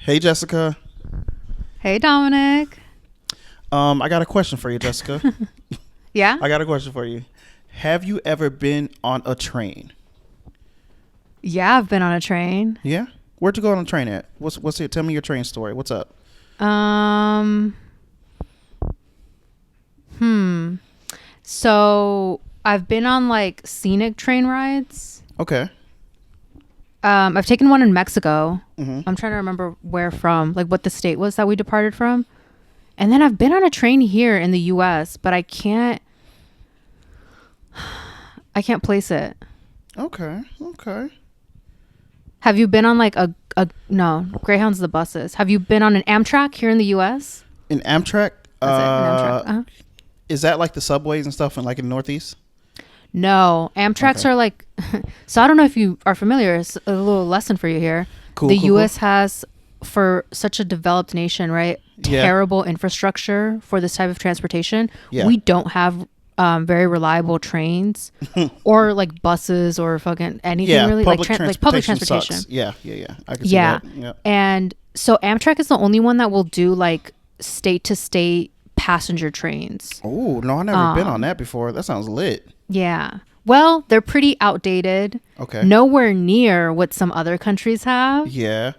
Hey, Jessica. Hey, Dominic. I got a question for you, Jessica. Yeah? I got a question for you. Have you ever been on a train? Yeah, I've been on a train. Yeah. Where'd you go on a train at? What's it? Tell me your train story. What's up? Um, hmm. So I've been on like scenic train rides. Okay. I've taken one in Mexico. Hmm. I'm trying to remember where from, like what the state was that we departed from. And then I've been on a train here in the US, but I can't place it. Okay. Okay. Have you been on like a no, Greyhound's the buses. Have you been on an Amtrak here in the US? In Amtrak, That's it, an Amtrak. Uh-huh. is that like the subways and stuff in like in the Northeast? No, Amtraks Okay. are like, so I don't know if you are familiar. It's a little lesson for you here. Cool. The cool, U.S. has, for such a developed nation, right, Yeah. terrible infrastructure for this type of transportation. Yeah. We don't have very reliable trains or like buses or fucking anything Yeah. really like public transportation. sucks. Yeah. Yeah. Yeah. I can Yeah. see that. Yeah. And so Amtrak is the only one that will do like state to state passenger trains. Oh no, I never been on that before. That sounds lit. Yeah. Well, they're pretty outdated. Okay. Nowhere near what some other countries have. Yeah.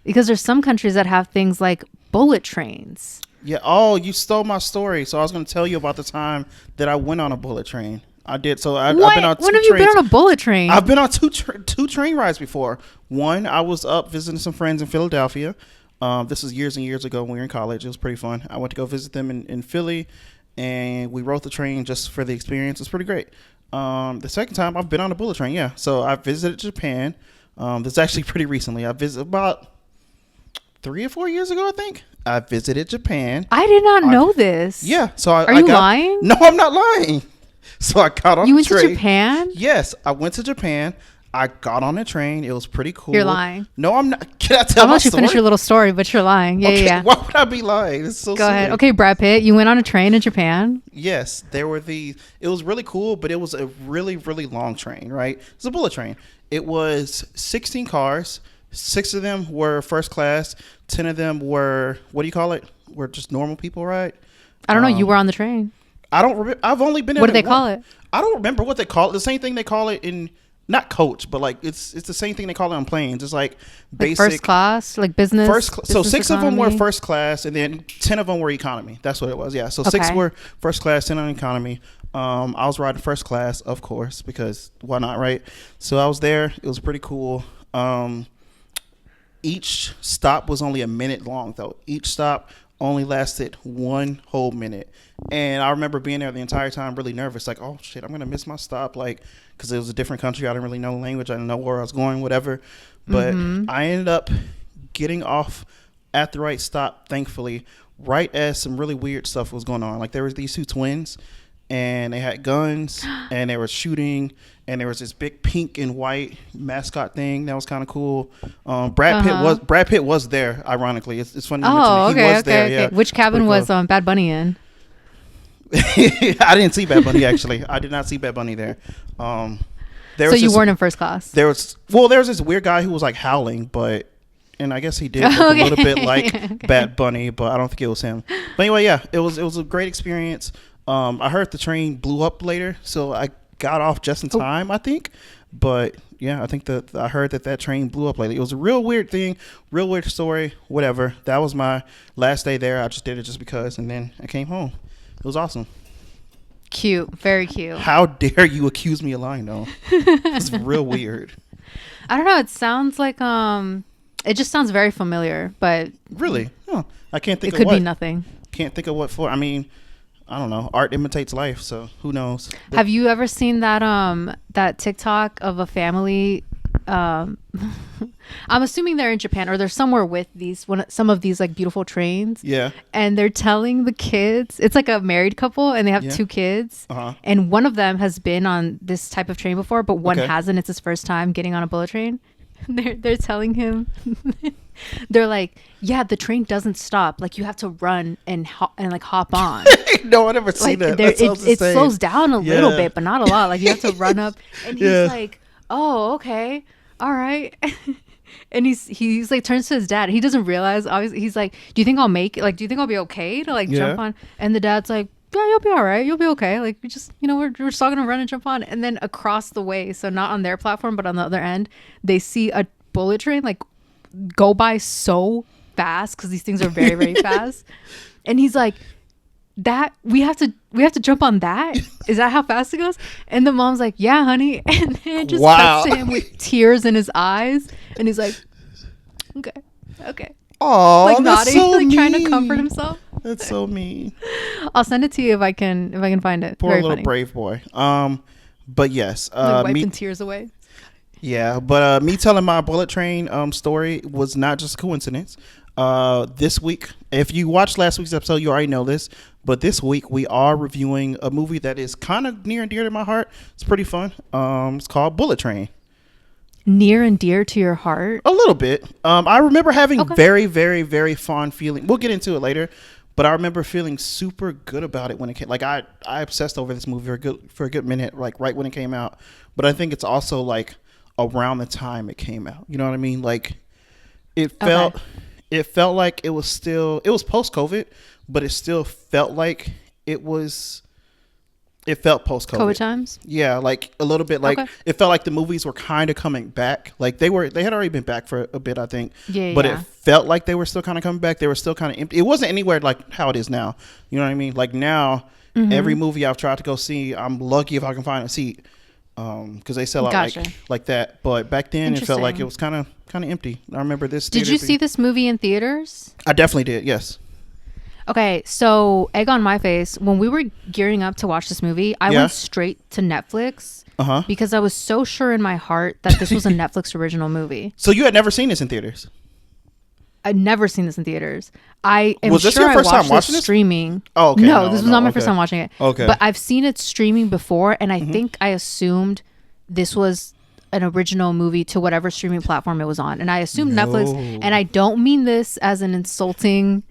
Because there's some countries that have things like bullet trains. Yeah. Oh, you stole my story. So I was going to tell you about the time that I went on a bullet train. I did. So I've What? been on two When have you trains. been on a bullet train? I've been on two train rides before. One, I was up visiting some friends in Philadelphia. This was years and years ago when we were in college. It was pretty fun. I went to go visit them in Philly, and we rode the train just for the experience. It's pretty great. The second time I've been on a bullet train, yeah. So I visited Japan. This is actually pretty recently. I visited about 3 or 4 years ago, I think. I visited Japan. I did not know this. Yeah. So Are you lying? No, I'm not lying. So I got on You the went to train. Japan? Yes, I went to Japan. I got on a train. It was pretty cool. You're lying. No, I'm not. Can I tell I'll my let you story? finish your little story, but you're lying. Yeah, Okay, yeah. why would I be lying? It's so Go ahead. silly. Okay, Brad Pitt, you went on a train in Japan? Yes, there were the. It was really cool, but it was a really, really long train. Right? It's a bullet train. It was 16 cars. 6 of them were first class. 10 of them were, what do you call it? Were just normal people, right? I don't know. You were on the train. I don't remember. I've only been. What do they call it? I don't remember what they call it. The same thing they call it in, not coach, but like it's the same thing they call it on planes. It's like basic First class, like business. So business 6 of them were economy? first class, and then 10 of them were economy. That's what it was. Yeah. So 6 Okay. were first class, 10 on economy. I was riding first class, of course, because why not, right? So I was there. It was pretty cool. Each stop was only a minute long, though. Each stop only lasted 1 whole minute. And I remember being there the entire time really nervous, like, oh, shit, I'm going to miss my stop, like, because it was a different country. I didn't really know the language. I didn't know where I was going, whatever. But I ended up getting off at the right stop, thankfully, right as some really weird stuff was going on. Like, there was these 2 twins, and they had guns, and they were shooting, and there was this big pink and white mascot thing that was kind of cool. Brad Pitt was there. Ironically, it's funny. You Oh, mention it. okay, He was there. okay. Yeah. Which cabin Pretty was cool. Bad Bunny in? I didn't see Bad Bunny actually. I did not see Bad Bunny there. So Was you this, weren't in first class. There was this weird guy who was like howling, and I guess he did look a Okay. little bit like Okay. Bad Bunny, but I don't think it was him. But anyway, yeah, it was a great experience. I heard the train blew up later, so I got off just in time, I think. But yeah, I think that I heard that train blew up lately. It was a real weird thing, real weird story, whatever. That was my last day there. I just did it just because, and then I came home. It was awesome. Cute. Very cute. How dare you accuse me of lying, though? It's real weird. I don't know. It sounds like it just sounds very familiar, but Really? Huh. I can't think it of could what. be nothing. Can't think of what for. I mean, I don't know. Art imitates life, so who knows? But Have you ever seen that TikTok of a family? I'm assuming they're in Japan or they're somewhere with some of these like beautiful trains. yeah. And they're telling the kids, it's like a married couple and they have Yeah. 2 kids. Uh-huh. And one of them has been on this type of train before, but one Okay. hasn't. It's his first time getting on a bullet train. They're telling him, they're like, yeah, the train doesn't stop. Like you have to run and like hop on. No, I never seen Like that. there, That sounds it insane. slows down a little Yeah. bit, but not a lot. Like you have to run up. And he's Yeah. like, oh, okay, all right. And he's like turns to his dad. He doesn't realize. Obviously, he's like, "Do you think I'll make it? Like, do you think I'll be okay to like jump Yeah. on?" And the dad's like, "Yeah, you'll be all right. You'll be okay. Like, we just, we're just all gonna run and jump on." And then across the way, so not on their platform, but on the other end, they see a bullet train like go by so fast because these things are very very fast. And he's like, "That we have to jump on that? Is that how fast it goes?" And the mom's like, "Yeah, honey." And then it just Wow. cuts to him with tears in his eyes, and he's like, okay, Oh, like that's nodding, so like trying to comfort mean. himself. That's so mean. I'll send it to you if I can find it. Poor Very little funny. brave boy. But yes, Like me, wiping tears away. yeah. But me telling my Bullet Train story was not just a coincidence. This week, if you watched last week's episode, you already know this. But this week we are reviewing a movie that is kind of near and dear to my heart. It's pretty fun. It's called Bullet Train. Near and dear to your heart. A little bit. I remember having Okay. very, very, very fond feeling. We'll get into it later, but I remember feeling super good about it when it came. Like I obsessed over this movie for a good minute, like right when it came out. But I think it's also like around the time it came out. You know what I mean? Like it felt, it felt like it was post COVID, but it still felt like it felt post COVID. COVID times. Yeah, like a little bit. Like Okay. it felt like the movies were kind of coming back. Like they had already been back for a bit, I think. Yeah, But yeah. it felt like they were still kind of coming back. They were still kind of empty. It wasn't anywhere like how it is now. You know what I mean? Like now, Mm-hmm. every movie I've tried to go see, I'm lucky if I can find a seat. Because they sell out Gotcha. like that. But back then, it felt like it Interesting. was kind of empty. I remember this. Did theater you being- see this movie in theaters? I definitely did. Yes. Okay, so egg on my face. When we were gearing up to watch this movie, I Yeah. went straight to Netflix Uh-huh. because I was so sure in my heart that this was a Netflix original movie. So you had never seen this in theaters? I'd never seen this in theaters. I am Was this sure your first I time watched watching this this? streaming. Oh, okay. No, No, this was no, not my okay. first time watching it. Okay. But I've seen it streaming before, and I think I assumed this was an original movie to whatever streaming platform it was on. And I assumed Netflix, and I don't mean this as an insulting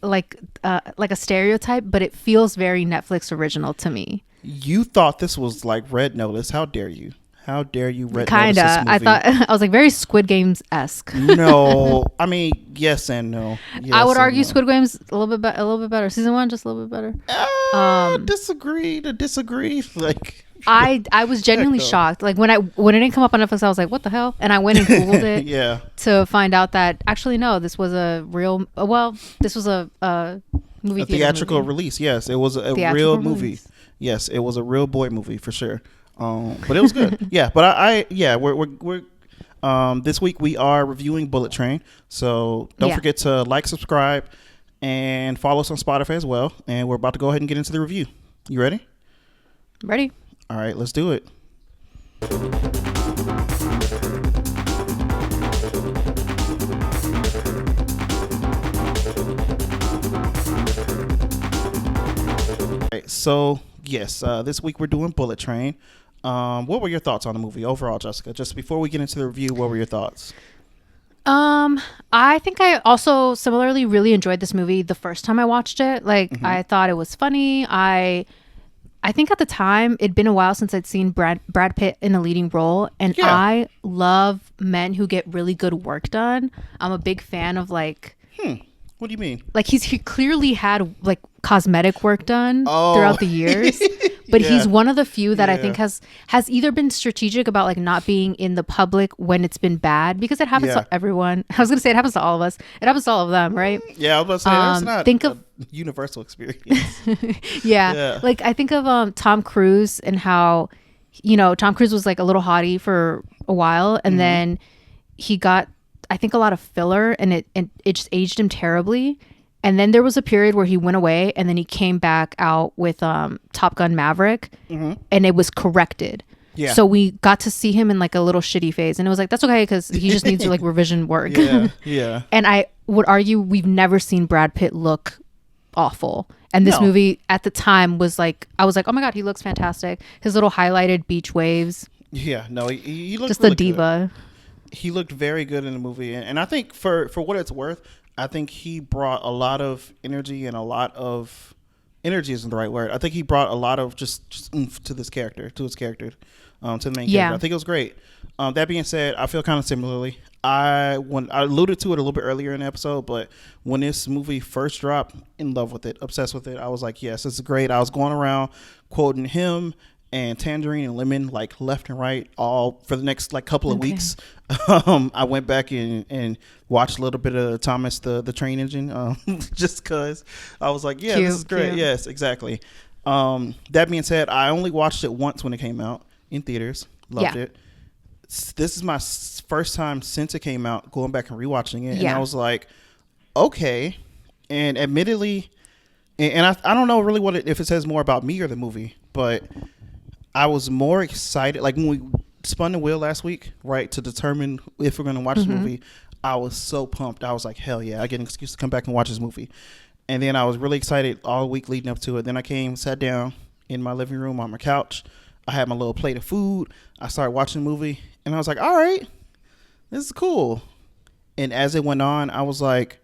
like a stereotype, but it feels very Netflix original to me. You thought this was like Red Notice. How dare you? How dare you Red Kinda. Notice this movie? I thought I was like very Squid Games esque. No. I mean, yes and no. Yes I would and argue no. Squid Games a little bit better. Season 1 just a little bit better. Disagree to disagree. Like I was genuinely no. shocked. Like when it didn't come up on Netflix, I was like, "What the hell?" And I went and googled it yeah. to find out that actually no, this was a real. Well, this was a movie A theater theatrical movie. release. Yes, it was a Theatrical real movie. release. Yes, it was a real boy movie for sure. But it was good. Yeah, but we're this week we are reviewing Bullet Train. So don't Yeah. forget to like, subscribe, and follow us on Spotify as well. And we're about to go ahead and get into the review. You ready? Ready? All right, let's do it. Right, so yes, this week we're doing Bullet Train. What were your thoughts on the movie overall, Jessica? Just before we get into the review, what were your thoughts? I think I also similarly really enjoyed this movie the first time I watched it. Like I thought it was funny. I think at the time it'd been a while since I'd seen Brad Pitt in a leading role, and Yeah. I love men who get really good work done. I'm a big fan of like What do you mean? he clearly had like cosmetic work done Oh. throughout the years. But Yeah. he's one of the few that I Yeah. think has either been strategic about like not being in the public when it's been bad, because it happens Yeah. to everyone. I was gonna say it happens to all of us. It happens to all of them, right? Yeah, I was about to say that's not think a of- universal experience. Yeah. Yeah. Like I think of Tom Cruise and how, Tom Cruise was like a little haughty for a while, and then he got, I think, a lot of filler, and it just aged him terribly. And then there was a period where he went away, and then he came back out with Top Gun Maverick, and it was corrected. Yeah. So we got to see him in like a little shitty phase, and it was like, that's okay, because he just needs like revision work. Yeah, yeah. And I would argue we've never seen Brad Pitt look awful. And this No. movie at the time was like, I was like, oh my God, he looks fantastic. His little highlighted beach waves, Yeah, no, he looked just really a diva. Good. He looked very good in the movie, and I think for what it's worth, I think he brought a lot of energy and a lot of energy isn't the right word. I think he brought a lot of just oomph to this character, to his character, to the main Yeah. character. I think it was great. That being said, I feel kind of similarly. I alluded to it a little bit earlier in the episode, but when this movie first dropped, in love with it, obsessed with it. I was like, yes, this is great. I was going around quoting him and Tangerine and Lemon like left and right all for the next like couple of weeks. I went back and watched a little bit of Thomas the Train Engine, just cause I was like, yeah, this is great. Cute. Yes, exactly. That being said, I only watched it once when it came out in theaters. Loved it. This is my first time since it came out going back and rewatching it, and I was like, okay. And admittedly, and I don't know really if it says more about me or the movie, but I was more excited. Like when we spun the wheel last week, right, to determine if we're going to watch the movie, I was so pumped. I was like, hell yeah, I get an excuse to come back and watch this movie. And then I was really excited all week leading up to it. Then I sat down in my living room on my couch. I had my little plate of food. I started watching the movie, and I was like, all right, this is cool. And as it went on, I was like,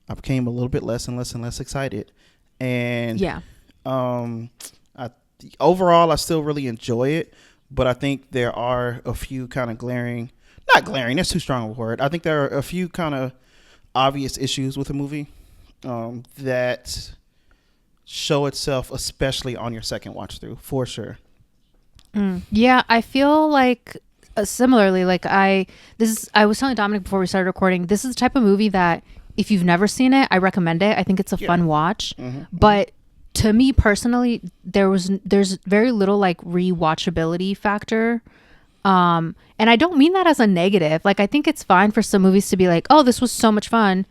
I became a little bit less and less and less excited. And overall, I still really enjoy it, but I think there are a few kind of not glaring, that's too strong a word. I think there are a few kind of obvious issues with the movie that show itself, especially on your second watch through, for sure. Yeah, I feel like similarly, like I was telling Dominic before we started recording, this is the type of movie that if you've never seen it, I recommend it. I think it's a fun watch. But to me personally, there's very little like rewatchability factor. And I don't mean that as a negative. Like I think it's fine for some movies to be like, oh, this was so much fun,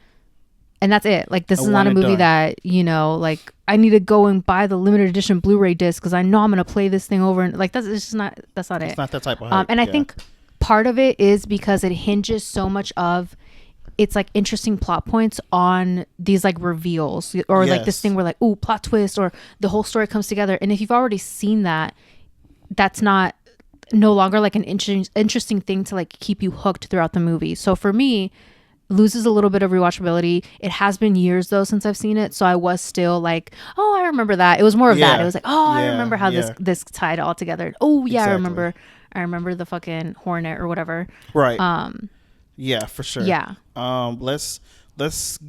and that's it. Like this is not a movie that, you know, like I need to go and buy the limited edition Blu-ray disc because I know I'm gonna play this thing over, and like that's not it. It's not that type of hype. And I think part of it is because it hinges so much of it's like interesting plot points on these like reveals or like this thing where like, ooh, plot twist, or the whole story comes together. And if you've already seen that, that's no longer like an interesting thing to like keep you hooked throughout the movie. So for me, loses a little bit of rewatchability. It has been years though since I've seen it, so I was still like, oh, I remember that. It was more of that. It was like, oh, I remember how this tied all together. Oh yeah, exactly. I remember the fucking Hornet or whatever. Right. Yeah, for sure. Yeah. Let's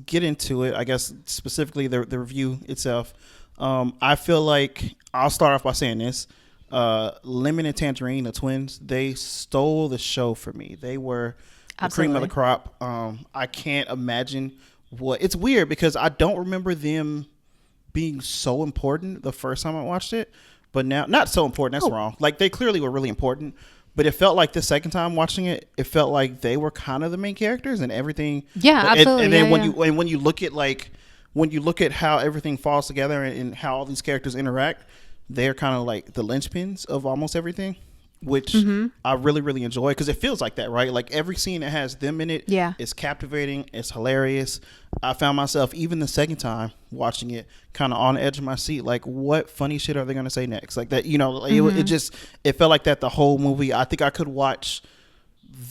get into it. I guess specifically the review itself. I feel like I'll start off by saying this. Lemon and Tangerine, the twins, they stole the show for me. They were the cream of the crop. I can't imagine it's weird because I don't remember them being so important the first time I watched it, but now not so important. That's wrong. Like they clearly were really important, but it felt like the second time watching it, it felt like they were kind of the main characters and everything. Yeah, absolutely. And then when you look at how everything falls together and how all these characters interact, they're kind of like the linchpins of almost everything, which I really, really enjoy because it feels like that, right? Like every scene that has them in it is captivating. It's hilarious. I found myself, even the second time watching it, kind of on the edge of my seat. Like, what funny shit are they going to say next? Like that, you know, it felt like that the whole movie. I think I could watch,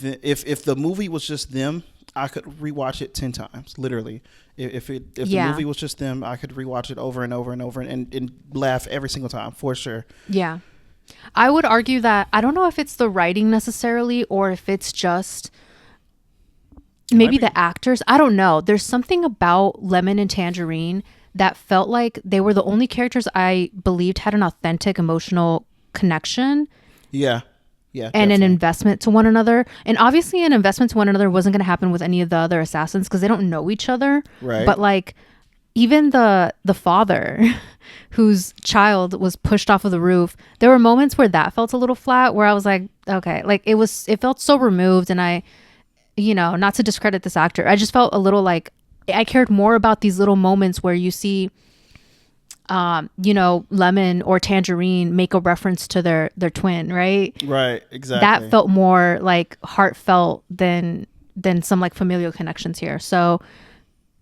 if the movie was just them, I could rewatch it 10 times, literally. If the movie was just them, I could rewatch it over and over and over and laugh every single time, for sure. Yeah. I would argue that I don't know if it's the writing necessarily or if it's just maybe the actors. I don't know. There's something about Lemon and Tangerine that felt like they were the only characters I believed had an authentic emotional connection. Yeah. Yeah, and definitely. An investment to one another. And obviously an investment to one another wasn't going to happen with any of the other assassins because they don't know each other. Right. But like even the father whose child was pushed off of the roof, there were moments where that felt a little flat where I was like, okay, like it felt so removed. And I, you know, not to discredit this actor, I just felt a little like I cared more about these little moments where you see you know, Lemon or Tangerine make a reference to their twin, right? Right, exactly. That felt more like heartfelt than some like familial connections here. So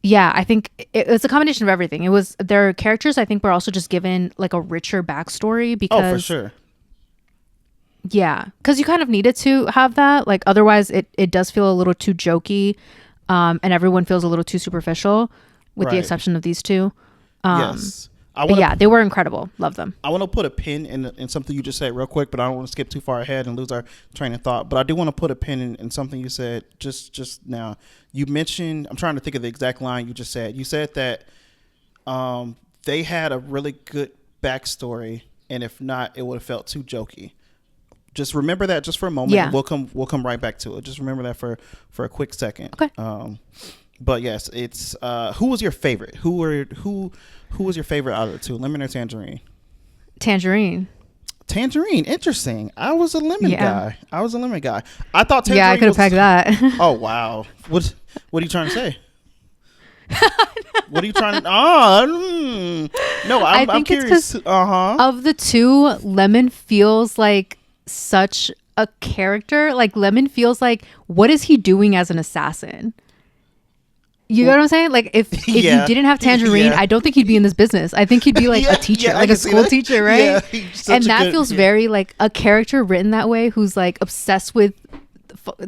yeah, I think it was a combination of everything. It was their characters, I think, were also just given like a richer backstory because for sure. Yeah, because you kind of needed to have that. Like otherwise it does feel a little too jokey, and everyone feels a little too superficial with the exception of these two. Yes. I But want yeah, they were incredible. Love them. I want to put a pin in something you just said real quick, but I don't want to skip too far ahead and lose our train of thought. But I do want to put a pin in something you said just now. You mentioned, I'm trying to think of the exact line you just said. You said that they had a really good backstory, and if not, it would have felt too jokey. Just remember that just for a moment. Yeah. We'll come right back to it. Just remember that for a quick second. Okay. But yes, it's who was your favorite? Who was your favorite out of the two, lemon or tangerine? Tangerine. Tangerine, interesting. I was a lemon Yeah. guy. I thought tangerine. Yeah, I could have pegged that. Oh wow. What are you trying to say? What are you trying to? No, I'm think it's curious. 'cause of the two, Lemon feels like such a character. Like Lemon feels like, what is he doing as an assassin? You know what I'm saying? Like if Yeah. you didn't have Tangerine, Yeah. I don't think he'd be in this business. I think he'd be like Yeah, a teacher, yeah, I like can a see school that. teacher, right? Yeah, he's such And a that good- feels yeah. very like a character written that way, who's like obsessed with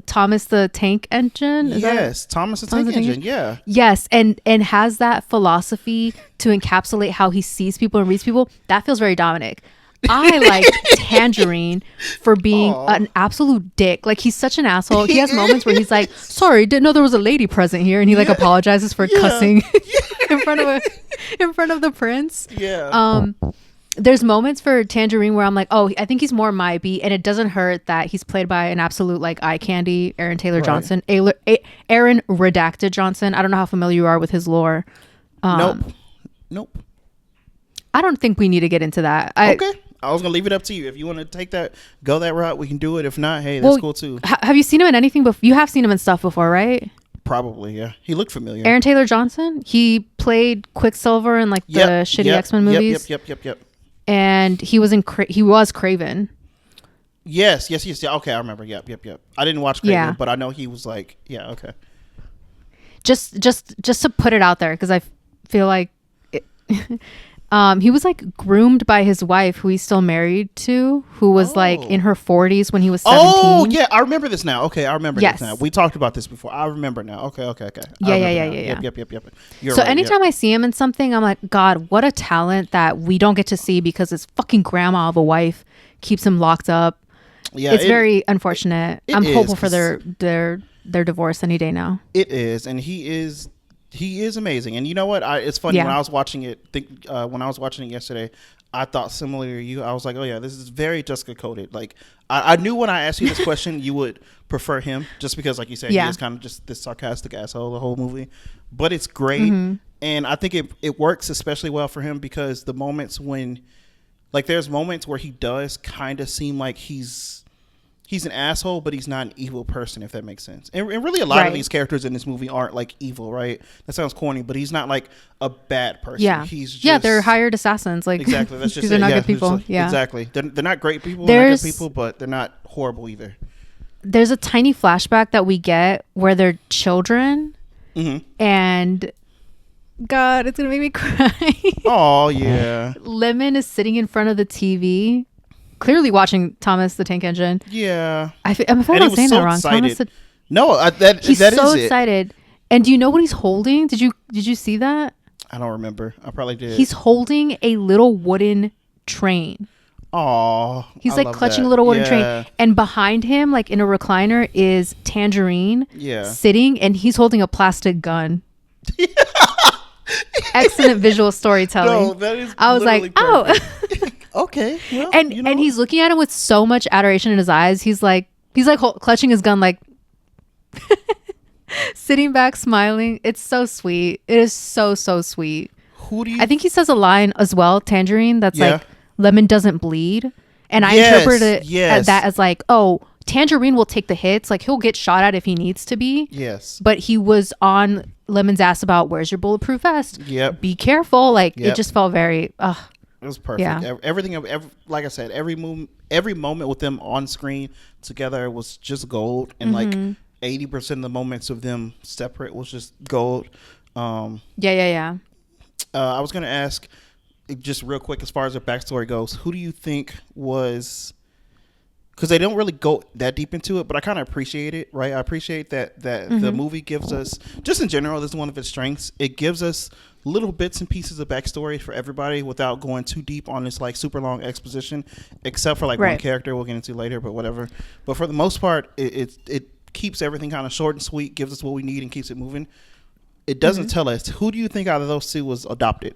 Thomas the Tank Engine. Is that- Yes, Thomas the Thomas Tank the Tank Engine. Yeah. Yes, and has that philosophy to encapsulate how he sees people and reads people. That feels very Dominic. I like Tangerine for being an absolute dick. Like he's such an asshole. He has moments where he's like, "Sorry, didn't know there was a lady present here," and he like apologizes for cussing in front of the prince. Yeah. There's moments for Tangerine where I'm like, oh, I think he's more my beat, and it doesn't hurt that he's played by an absolute like eye candy, Aaron Taylor Johnson, Aaron Redacted Johnson. I don't know how familiar you are with his lore. Nope. I don't think we need to get into that. Okay. I was gonna leave it up to you. If you want to go that route, we can do it. If not, hey, that's cool too. Have you seen him in anything before? You have seen him in stuff before, right? Probably, yeah. He looked familiar. Aaron Taylor Johnson. He played Quicksilver in like the shitty X-Men movies. Yep. And he was Kraven. Yes. Yeah. Okay, I remember. Yep. I didn't watch Kraven, Yeah. but I know he was like, yeah, okay. Just to put it out there, because I feel like he was like groomed by his wife, who he's still married to, who was like in her 40s when he was 17. Oh, yeah, I remember this now. Okay, I remember Yes. this now. We talked about this before. I remember now. Okay. I Yeah. remember now. Yep. You're So right, anytime I see him in something, I'm like, God, what a talent that we don't get to see because his fucking grandma of a wife keeps him locked up. Yeah, It's very unfortunate. it I'm is, hopeful for 'cause- their divorce any day now. It is, and he is amazing. And you know what? It's funny Yeah. when I was watching it. When I was watching it yesterday, I thought similar to you. I was like, oh yeah, this is very Jessica coded. Like I knew when I asked you this question, you would prefer him, just because, like you said, he is kind of just this sarcastic asshole the whole movie. But it's great, Mm-hmm. and I think it works especially well for him because the moments when, like, there's moments where he does kind of seem like he's an asshole, but he's not an evil person, if that makes sense. And really, a lot of these characters in this movie aren't like evil, right? That sounds corny, but he's not like a bad person. Yeah, He's just, yeah, they're hired assassins. Like exactly. That's just these are it. not Yeah, good people. just- Yeah, exactly. They're not great people. They're not There's- good people, but they're not horrible either. There's a tiny flashback that we get where they're children, Mm-hmm. and God, it's gonna make me cry. Oh yeah, Lemon is sitting in front of the TV, clearly watching Thomas the Tank Engine. yeah. I'm And he not was saying so that wrong. excited. Thomas the, No, he's that so is it. excited. And do you know what he's holding? Did you see that? I don't remember. I probably did. He's holding a little wooden train. Oh, He's like clutching a little wooden train, and behind him, like in a recliner, is Tangerine Yeah. sitting, and he's holding a plastic gun. Excellent visual storytelling. No, that is. I was like, literally oh, perfect. Okay. Well, and you know. and he's looking at him with so much adoration in his eyes. He's like clutching his gun, like sitting back, smiling. It's so sweet. It is so sweet. Who do you? I think he says a line as well, Tangerine, that's Yeah. like, lemon doesn't bleed. And I Yes, interpret it yes. that as like, oh, Tangerine will take the hits. Like he'll get shot at if he needs to be. Yes. But he was on Lemon's ass about, where's your bulletproof vest? Yep. Be careful. Like Yep. it just felt very, It was perfect. Yeah. Everything, like I said, every moment with them on screen together was just gold, and Mm-hmm. like 80% of the moments of them separate was just gold. yeah. I was gonna ask, just real quick, as far as their backstory goes, who do you think was? Because they don't really go that deep into it, but I kind of appreciate it, right? I appreciate that the movie gives us, just in general, this is one of its strengths. It gives us little bits and pieces of backstory for everybody without going too deep on this like super long exposition, except for like one Right. character we'll get into later, but whatever. But for the most part, it keeps everything kind of short and sweet, gives us what we need, and keeps it moving. It doesn't tell us, who do you think out of those two was adopted?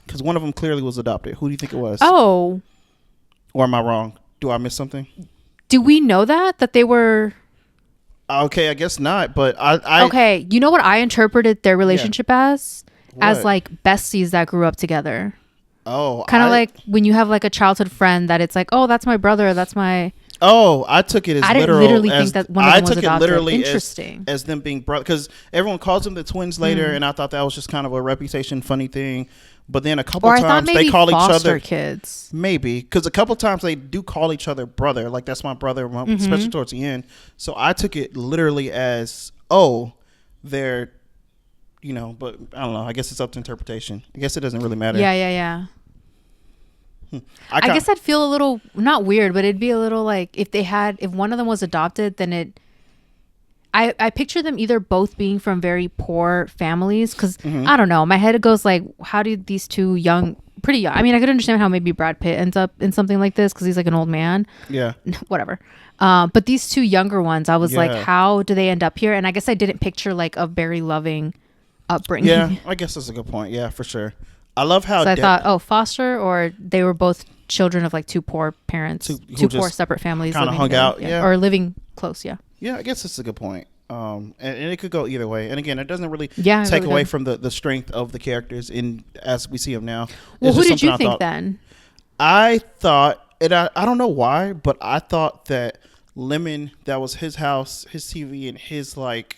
Because one of them clearly was adopted. Who do you think it was? Oh, Or am I wrong? Do I miss something? do we know that they were Okay, I guess not. But I okay? You know what I interpreted their relationship as? As What? like besties that grew up together. oh Kind of I- like when you have like a childhood friend that it's like, oh, that's my brother, that's my. Oh, I took it as I didn't literal. literally as, think that one of them I was took adopted. it literally Interesting. as them being brother, because everyone calls them the twins later, and I thought that was just kind of a reputation funny thing. But then a couple Or I thought times maybe they call each foster other kids. maybe, because a couple times they do call each other brother, like that's my brother, especially towards the end. So I took it literally as they're. But I don't know. I guess it's up to interpretation. I guess it doesn't really matter. Yeah. I kinda- guess I'd feel a little not weird, but it'd be a little like if one of them was adopted, then I picture them either both being from very poor families because I don't know. My head goes like, how do these two pretty young? I mean, I could understand how maybe Brad Pitt ends up in something like this because he's like an old man. Yeah. Whatever. But these two younger ones, I was like, Yeah. how do they end up here? And I guess I didn't picture like a very loving upbringing. Yeah, I guess that's a good point. Yeah, for sure. I love how So I thought, oh, foster, or they were both children of like two poor parents, Who two poor just separate families, kinda living hung together, out, yeah. or living close. Yeah, Yeah, I guess that's a good point. And it could go either way. And again, it doesn't really Yeah, it take really away does. from the strength of the characters in as we see them now. Well, It's who just did you something I think thought- then? I thought, and I don't know why, but I thought that Lemon, that was his house, his TV, and his like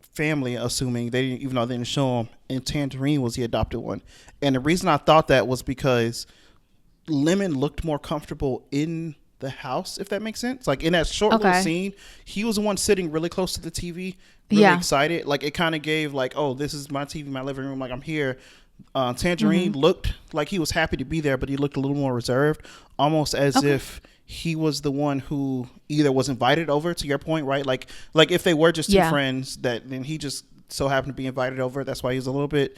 family, assuming they didn't, even though they didn't show him, and Tangerine was the adopted one. And the reason I thought that was because Lemon looked more comfortable in the house, if that makes sense. Like in that short little Okay. scene, he was the one sitting really close to the TV, really Yeah. excited. Like it kind of gave like, oh, this is my TV, my living room. Like I'm here. Tangerine looked like he was happy to be there, but he looked a little more reserved, almost as if he was the one who either was invited over, to your point, right? Like if they were just two Yeah. friends, that then he just so happened to be invited over. That's why he's a little bit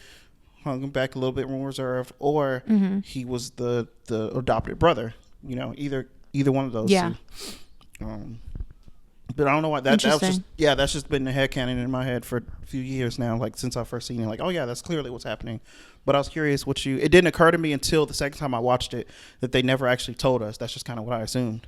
hung back, a little bit more reserved, or he was the adopted brother. Either one of those. Yeah. Two. But I don't know why that was just Interesting. that's just been the headcanon in my head for a few years now, like since I first seen it, like, oh yeah, that's clearly what's happening. But I was curious it didn't occur to me until the second time I watched it that they never actually told us. That's just kind of what I assumed.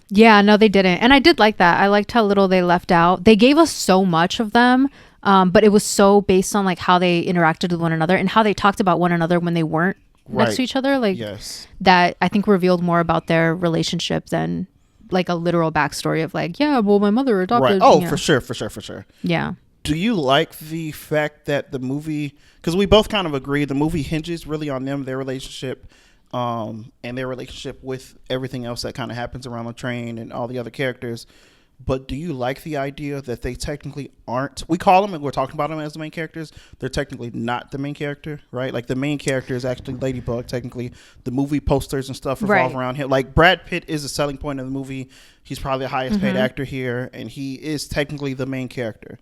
Yeah, no, they didn't, and I did like that. I liked how little they left out. They gave us so much of them, but it was so based on like how they interacted with one another and how they talked about one another when they weren't next Right. to each other. Like Yes. that, I think revealed more about their relationship than like a literal backstory of like, yeah, well, my mother adopted. Right. Oh, you know. for sure. Yeah. Do you like the fact that the movie, because we both kind of agree, the movie hinges really on them, their relationship, and their relationship with everything else that kind of happens around the train and all the other characters. But do you like the idea that they technically aren't? We call them and we're talking about them as the main characters. They're technically not the main character, right? Like the main character is actually Ladybug. Technically, the movie posters and stuff revolve Right. around him. Like Brad Pitt is the selling point of the movie. He's probably the highest paid actor here, and he is technically the main character.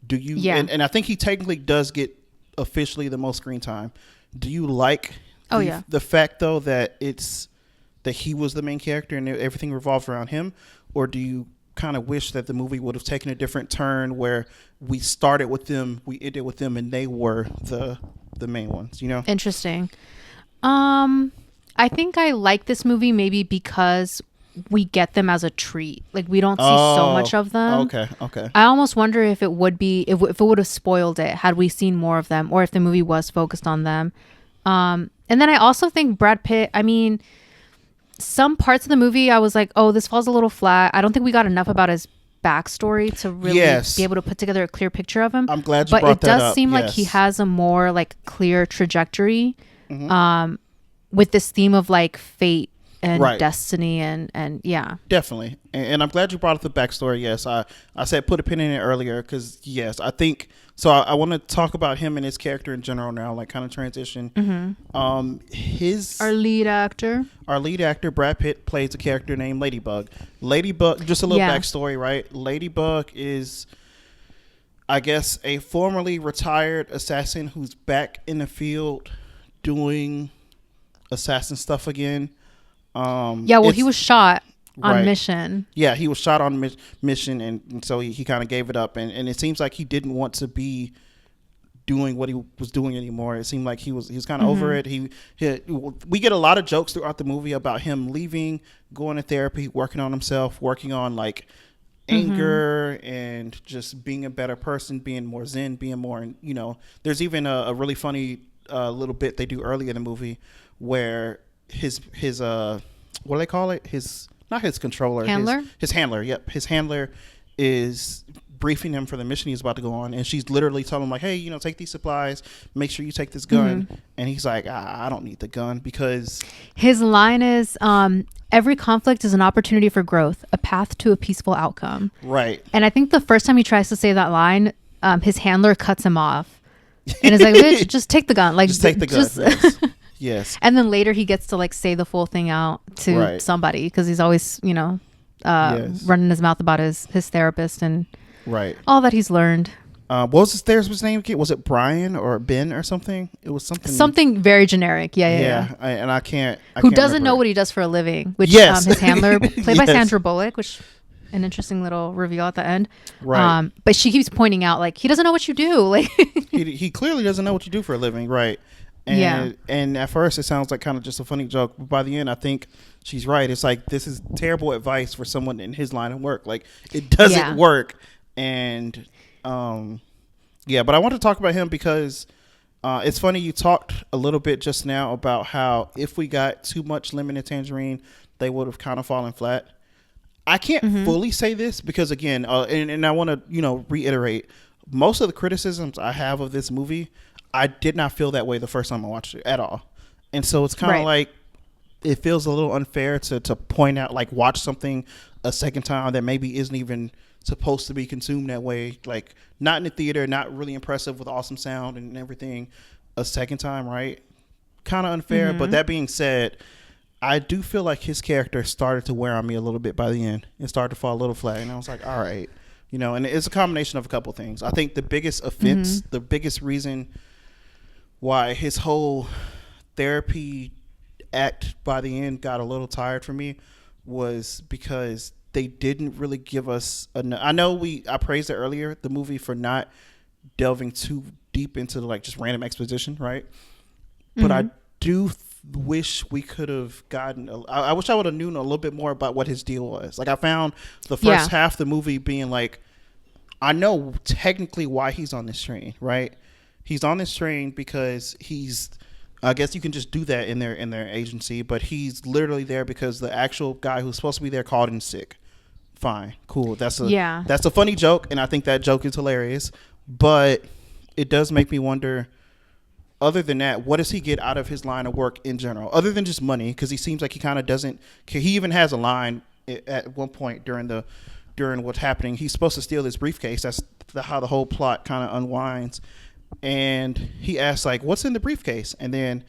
Do you? Yeah. And I think he technically does get officially the most screen time. Do you like? Oh, yeah. The fact though that he was the main character and everything revolved around him, or do you kind of wish that the movie would have taken a different turn where we started with them, we ended with them, and they were the main ones? Interesting. I think I like this movie maybe because we get them as a treat. Like we don't see so much of them. Okay. I almost wonder if it would be if it would have spoiled it had we seen more of them, or if the movie was focused on them. And then I also think Brad Pitt, I mean, some parts of the movie I was like, oh, this falls a little flat. I don't think we got enough about his backstory to really Yes. be able to put together a clear picture of him. I'm glad you but brought it does that up. seem like he Yes. has a more like clear trajectory with this theme of like fate and Right. destiny and yeah. Definitely, and I'm glad you brought up the backstory. Yes, I said put a pin in it earlier because yes, I think so. I want to talk about him and his character in general now, like kind of transition. Our lead actor. Our lead actor Brad Pitt plays a character named Ladybug. Ladybug, just a little Yeah. backstory, right? Ladybug is I guess a formerly retired assassin who's back in the field doing assassin stuff again. Yeah, well, he was shot on right. mission. Yeah, he was shot on mission, and so he kind of gave it up. And it seems like he didn't want to be doing what he was doing anymore. It seemed like he was kind of over it. We get a lot of jokes throughout the movie about him leaving, going to therapy, working on himself, working on like anger and just being a better person, being more zen, being more, you know. There's even a really funny little bit they do early in the movie where his what do they call it? His, not his controller, Handler? His handler. Yep, his handler is briefing him for the mission he's about to go on, and she's literally telling him like, hey, you know, take these supplies, make sure you take this gun. And he's like, I don't need the gun, because His line is, every conflict is an opportunity for growth, a path to a peaceful outcome. right. And I think the first time he tries to say that line, his handler cuts him off and is like, bitch, just take the gun. Like, Just take the gun. Yes. Yes. And then later he gets to like say the full thing out to Right. somebody, because he's always, you know, Yes. running his mouth about his therapist and Right. all that he's learned. What was his therapist's name again? Was it Brian or Ben or something? It was something. Something very generic. Yeah. And I can't. Who doesn't know what he does for a living? Which Yes. his handler, played by Yes. Sandra Bullock, which an interesting little reveal at the end. Right. But she keeps pointing out like he doesn't know what you do. Like he clearly doesn't know what you do for a living, right? And, Yeah. And at first it sounds like kind of just a funny joke, but by the end I think she's right. It's like, this is terrible advice for someone in his line of work. Like, it doesn't Yeah. work. And yeah, but I want to talk about him because it's funny, you talked a little bit just now about how if we got too much lemon and tangerine, they would have kind of fallen flat. I can't fully say this because, again, and I want to, you know, reiterate, most of the criticisms I have of this movie, I did not feel that way the first time I watched it at all. And so it's kind of Right. like, it feels a little unfair to point out, like, watch something a second time that maybe isn't even supposed to be consumed that way, like not in the theater, not really impressive with awesome sound and everything, a second time, right? Kind of unfair. But that being said, I do feel like his character started to wear on me a little bit by the end. It started to fall a little flat, and I was like, all right, you know. And it's a combination of a couple things. I think the biggest offense, the biggest reason why his whole therapy act by the end got a little tired for me was because they didn't really give us enough. I know I praised it earlier, the movie, for not delving too deep into like just random exposition, right? But I do wish we could have gotten I wish I would have known a little bit more about what his deal was. Like, I found the first half of the movie being like, I know technically why he's on this train, right? He's on this train because I guess you can just do that in their agency, but he's literally there because the actual guy who's supposed to be there called in sick. Fine, cool. That's a funny joke, and I think that joke is hilarious. But it does make me wonder, other than that, what does he get out of his line of work in general, other than just money? Because he seems like he kind of doesn't. He even has a line at one point during what's happening. He's supposed to steal this briefcase. That's how the whole plot kind of unwinds. And he asks, like, what's in the briefcase? And then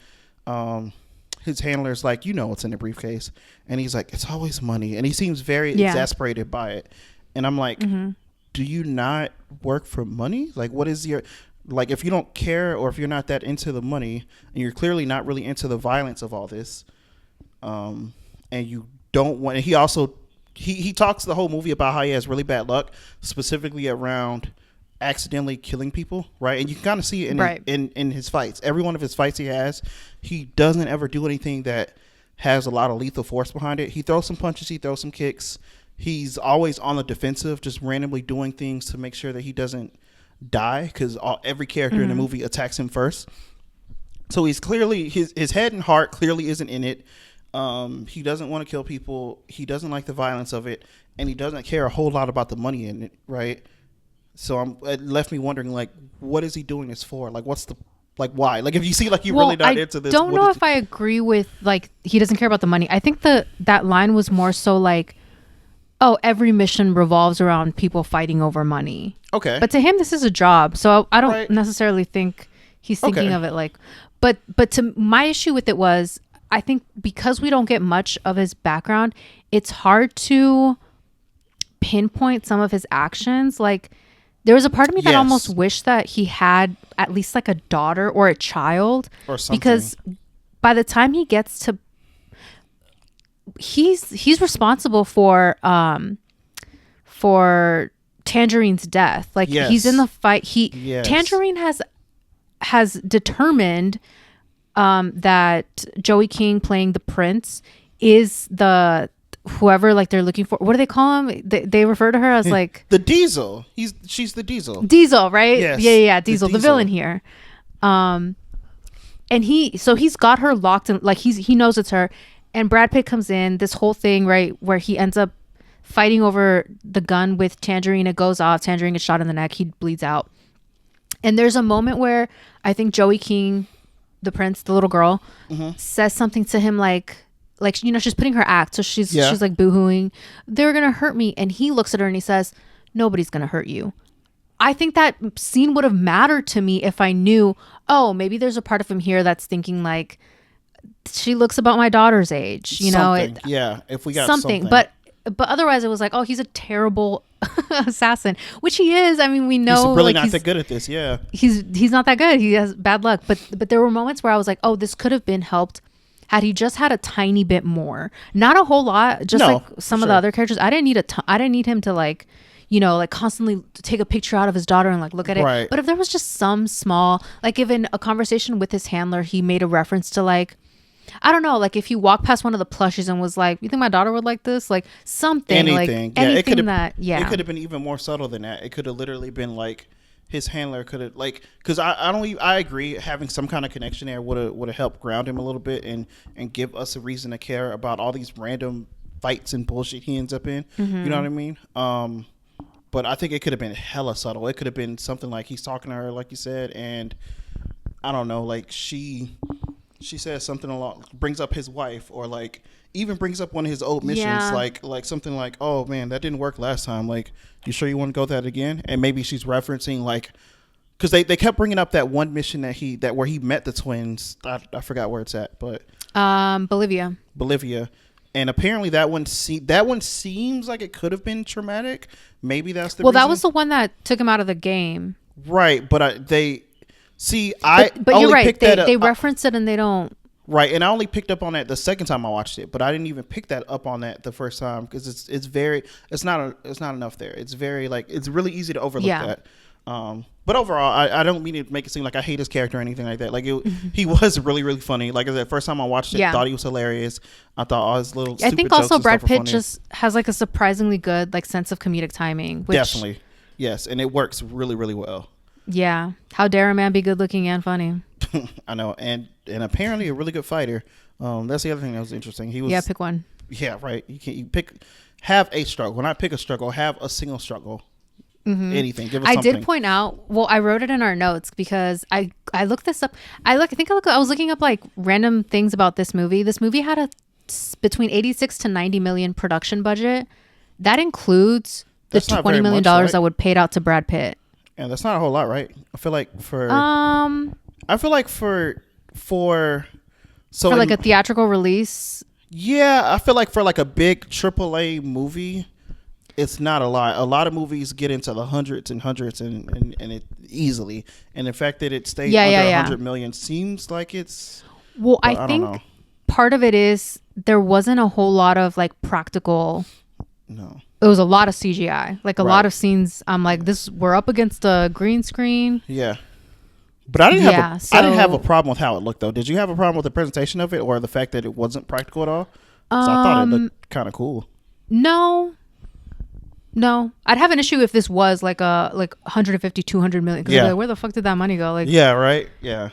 his handler's like, you know what's in the briefcase. And he's like, it's always money. And he seems very exasperated by it. And I'm like, do you not work for money? Like, what is your, like, if you don't care, or if you're not that into the money, and you're clearly not really into the violence of all this, and you don't want, and he also, he talks the whole movie about how he has really bad luck, specifically around accidentally killing people, right? And you can kind of see it in his fights. Every one of his fights he doesn't ever do anything that has a lot of lethal force behind it. He throws some punches, he throws some kicks. He's always on the defensive, just randomly doing things to make sure that he doesn't die, because every character in the movie attacks him first. So he's clearly, his head and heart clearly isn't in it. He doesn't want to kill people. He doesn't like the violence of it, and he doesn't care a whole lot about the money in it, right? So it left me wondering, like, what is he doing this for? Like, what's the, like, why? Like, if you see, like, you're really not into this. I don't know if I agree with, like, he doesn't care about the money. I think that line was more so like, oh, every mission revolves around people fighting over money. Okay. But to him, this is a job. So I don't necessarily think he's thinking of it like, but to my issue with it was, I think because we don't get much of his background, it's hard to pinpoint some of his actions. Like, There was a part of me that Yes. almost wished that he had at least like a daughter or a child, Or something. because by the time he gets to, he's responsible for Tangerine's death. Like he's in Yes. the fight. Yes. Tangerine has determined that Joey King playing the prince is the whoever like they're looking for. What do they call him? They refer to her as like The Diesel. She's the Diesel. Diesel, right? Yes, Yeah. the Diesel, the Diesel. villain here. And he's got her locked in, like he knows it's her. And Brad Pitt comes in, this whole thing, right, where he ends up fighting over the gun with Tangerine. It goes off. Tangerine gets shot in the neck. He bleeds out. And there's a moment where I think Joey King, the prince, the little girl, says something to him like she's putting her act. So she's like boohooing. They're gonna hurt me. And he looks at her and he says, nobody's gonna hurt you. I think that scene would have mattered to me if I knew, oh, maybe there's a part of him here that's thinking like, she looks about my daughter's age, you know. If we got something. But otherwise it was like, oh, he's a terrible assassin, which he is. I mean, we know he's really like, not that good at this. Yeah, he's not that good. He has bad luck. But there were moments where I was like, oh, this could have been helped had he just had a tiny bit more, not a whole lot, just like some of the other characters. I didn't need him to like, you know, like constantly take a picture out of his daughter and like look at it. Right. But if there was just some small, like if in a conversation with his handler, he made a reference to like, I don't know, like if he walked past one of the plushies and was like, you think my daughter would like this? Like something, anything. like anything it could have that, it could have been even more subtle than that. It could have literally been like his handler could have like, because I agree, having some kind of connection there would have helped ground him a little bit and give us a reason to care about all these random fights and bullshit he ends up in. You know what I mean? But I think it could have been hella subtle. It could have been something like he's talking to her, like you said, and I don't know, like she says something along, brings up his wife, or like even brings up one of his old missions, like something like, oh man, that didn't work last time. Like, you sure you want to go that again? And maybe she's referencing like, because they kept bringing up that one mission that where he met the twins. I forgot where it's at, but Bolivia. And apparently that one seems like it could have been traumatic. Maybe that's the Well, reason. that was the one that took him out of the game. Right, but but you're right. Picked that up. They reference it and they don't. Right, and I only picked up on that the second time I watched it, but I didn't even pick that up on that the first time because it's not enough there. It's very like it's really easy to overlook that. But overall, I don't mean to make it seem like I hate his character or anything like that. Like he was really, really funny. Like the first time I watched it, I thought he was hilarious. I thought all his little. I think also Brad Pitt funny. just has like a surprisingly good like sense of comedic timing. Which, Definitely, yes, and it works really, really well. Yeah, how dare a man be good looking and funny? I know, and apparently a really good fighter. That's the other thing that was interesting. He was pick one. Yeah, right. You have a struggle. Not pick a struggle. Have a single struggle. Anything. Give us something. I did point out. Well, I wrote it in our notes because I looked this up. I was looking up like random things about this movie. This movie had a between 86 to 90 million production budget. That includes the $20 million right? that would paid out to Brad Pitt. And that's not a whole lot, right? I feel like for like a theatrical release. Yeah, I feel like for like a big AAA movie, it's not a lot. A lot of movies get into the hundreds and it easily. And the fact that it stayed under 100 million seems like it's. Well, I think part of it is there wasn't a whole lot of like practical. No. It was a lot of CGI. Like a lot of scenes. I'm like, we're up against a green screen. Yeah. But I didn't have a problem with how it looked though. Did you have a problem with the presentation of it or the fact that it wasn't practical at all? So I thought it looked kind of cool. No, I'd have an issue if this was like 150, 200 million. Because like, where the fuck did that money go? Like, yeah, right. Yeah.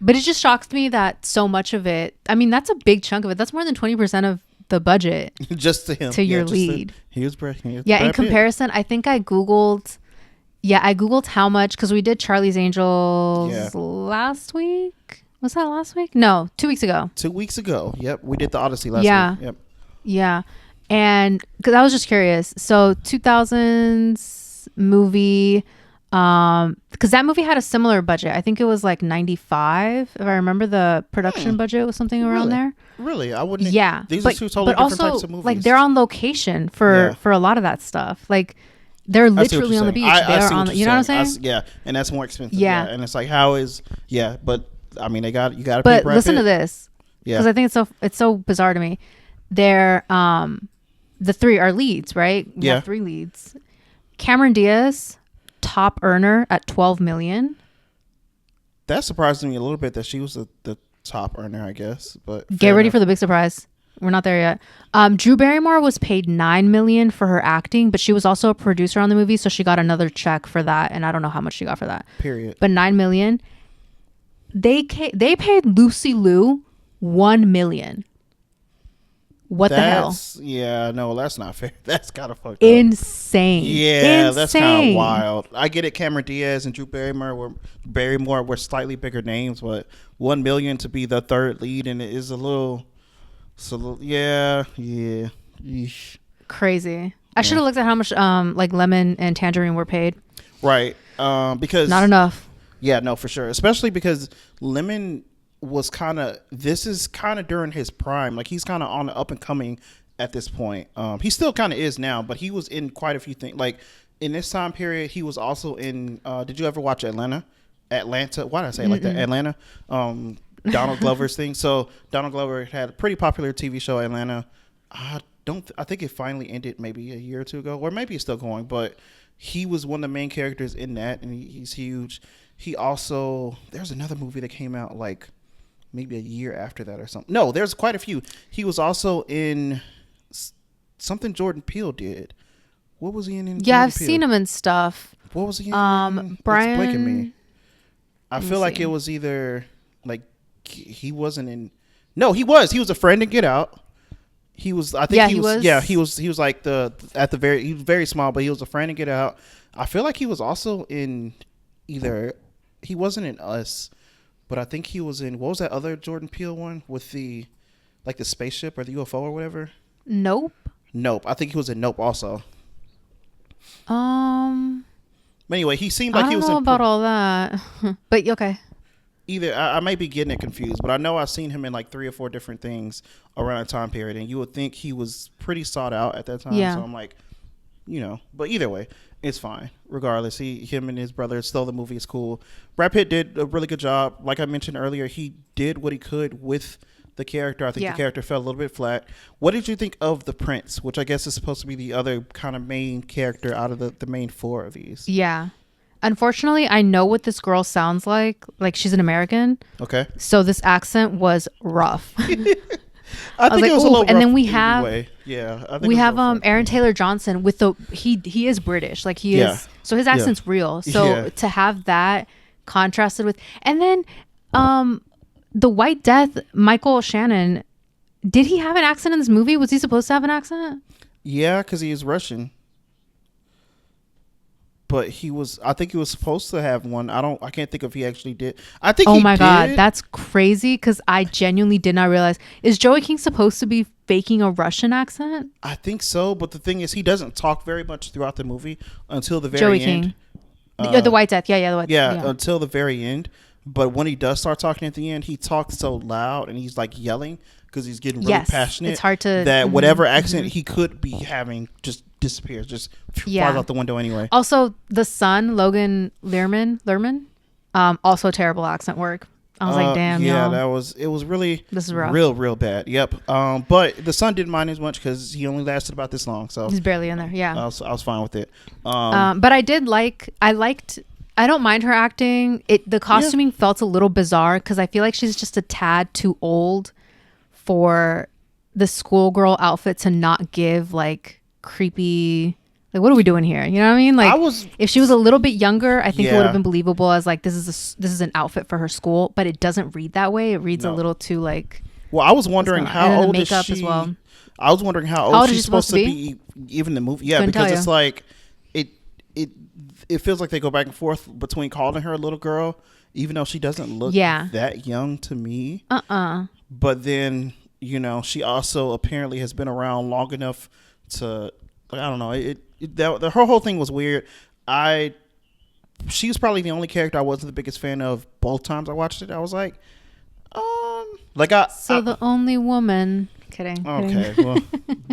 But it just shocks me that so much of it. I mean, that's a big chunk of it. That's more than 20% of the budget. Just to him. To your lead. He was Brad in comparison, I think I googled how much, because we did Charlie's Angels last week. Was that last week? No, 2 weeks ago. 2 weeks ago. Yep. We did the Odyssey last week. Yep. Yeah. And because I was just curious. So 2000s movie, because that movie had a similar budget. I think it was like 95. If I remember, the production budget was something around there. Really? I wouldn't. Yeah. These are two totally different types of movies. Like they're on location for a lot of that stuff. Like They're I see what literally you're on the saying. beach. I They're see on what the, you're you know what I'm saying. saying? Yeah, and that's more expensive. Yeah. And it's like, how is but I mean, you got to pay But Brad listen Pitt. to this, Yeah, because I think it's so bizarre to me. They're the three are leads, right? We Yeah. have three leads. Cameron Diaz, top earner at 12 million. that surprised me a little bit that she was the top earner, I guess. But Get ready for the big surprise. We're not there yet. Drew Barrymore was paid 9 million for her acting, but she was also a producer on the movie, so she got another check for that, and I don't know how much she got for that. period. But 9 million. They paid Lucy Liu 1 million. What the hell? Yeah, no, that's not fair. That's kind of fucked up. Insane. Yeah, that's kind of Insane. wild. I get it. Cameron Diaz and Drew Barrymore were slightly bigger names, but 1 million to be the third lead, and it is a little. So yeah. Yeesh. Crazy. I should have looked at how much like Lemon and Tangerine were paid. Right. Because Not enough. Yeah, no, for sure. Especially because Lemon was this is kind of during his prime. Like he's kind of on the up and coming at this point. He still kind of is now, but he was in quite a few things. Like in this time period, he was also in. Did you ever watch Atlanta? Why did I say it like that? Atlanta. Donald Glover's thing. So Donald Glover had a pretty popular TV show, Atlanta. I think it finally ended maybe a year or two ago, or maybe it's still going. But he was one of the main characters in that, and he's huge. He also, there's another movie that came out like maybe a year after that or something. No, there's quite a few. He was also in something Jordan Peele did. What was he in? Yeah, Jordan I've Peele? seen him in stuff. What was he in? It's Brian. blanking me. I Let me feel like see. it was either like he wasn't in. No, he was. He was a friend in Get Out. He was. I think Yeah, he he was. was. Yeah, he was. He was like he was very small, but he was a friend in Get Out. I feel like he was also in either. He wasn't in Us, but I think he was in. What was that other Jordan Peele one with the spaceship or the UFO or whatever? Nope. Nope. I think he was in Nope also. But anyway, he seemed like I he don't was know in about all that. But okay. either I may be getting it confused, but I know I've seen him in like 3 or 4 different things around that time period, and you would think he was pretty sought out at that time. Yeah. So I'm like, but either way, it's fine. Regardless, him and his brother stole the movie. It's cool. Brad Pitt did a really good job. Like I mentioned earlier, he did what he could with the character. I think Yeah. the character fell a little bit flat. What did you think of the Prince, which I guess is supposed to be the other kind of main character out of the main 4 of these? Yeah. Unfortunately, I know what this girl sounds like. Like she's an American. Okay. So this accent was rough. I think like, it was a ooh, little and then rough we have- anyway. Yeah. I think We it was a have little rough. Aaron Taylor Johnson with he is British. Like he Yeah. is, so his accent's real. So Yeah. to have that contrasted with, and then the White Death, Michael Shannon, did he have an accent in this movie? Was he supposed to have an accent? Yeah, because he is Russian. But I think he was supposed to have one. I can't think if he actually did. I think Oh my God, did. that's crazy because I genuinely did not realize. Is Joey King supposed to be faking a Russian accent? I think so, but the thing is, he doesn't talk very much throughout the movie until the very Joey end. King. The White Death. Yeah, the White Yeah, until the very end. But when he does start talking at the end, he talks so loud and he's like yelling because he's getting really Yes, passionate. it's hard to- that whatever accent he could be having just disappears, just Yeah. flies out the window anyway. Also, the son, Logan Lerman, also terrible accent work. I was like, damn, yeah, y'all. it was really This is rough. real bad. Yep. But the son didn't mind as much because he only lasted about this long, so He's barely in there. Yeah. I was fine with it. But I don't mind her acting. The costuming felt a little bizarre because I feel like she's just a tad too old for the schoolgirl outfit to not give like creepy. Like, what are we doing here? You know what I mean? Like, if she was a little bit younger, I think it would Yeah. have been believable as like this is an outfit for her school. But it doesn't read that way. It reads a No. little too like. Well, I was wondering going on? how And then the old is makeup she? as well. I was wondering how old old is she's she supposed to supposed be, even the movie. Yeah, Couldn't because tell it's you. like it feels like they go back and forth between calling her a little girl, even though she doesn't look Yeah. that young to me. Uh-uh. But then she also apparently has been around long enough to, like, I don't know. The her whole thing was weird. She was probably the only character I wasn't the biggest fan of both times I watched it. I was like, So the only woman. Kidding. okay, well,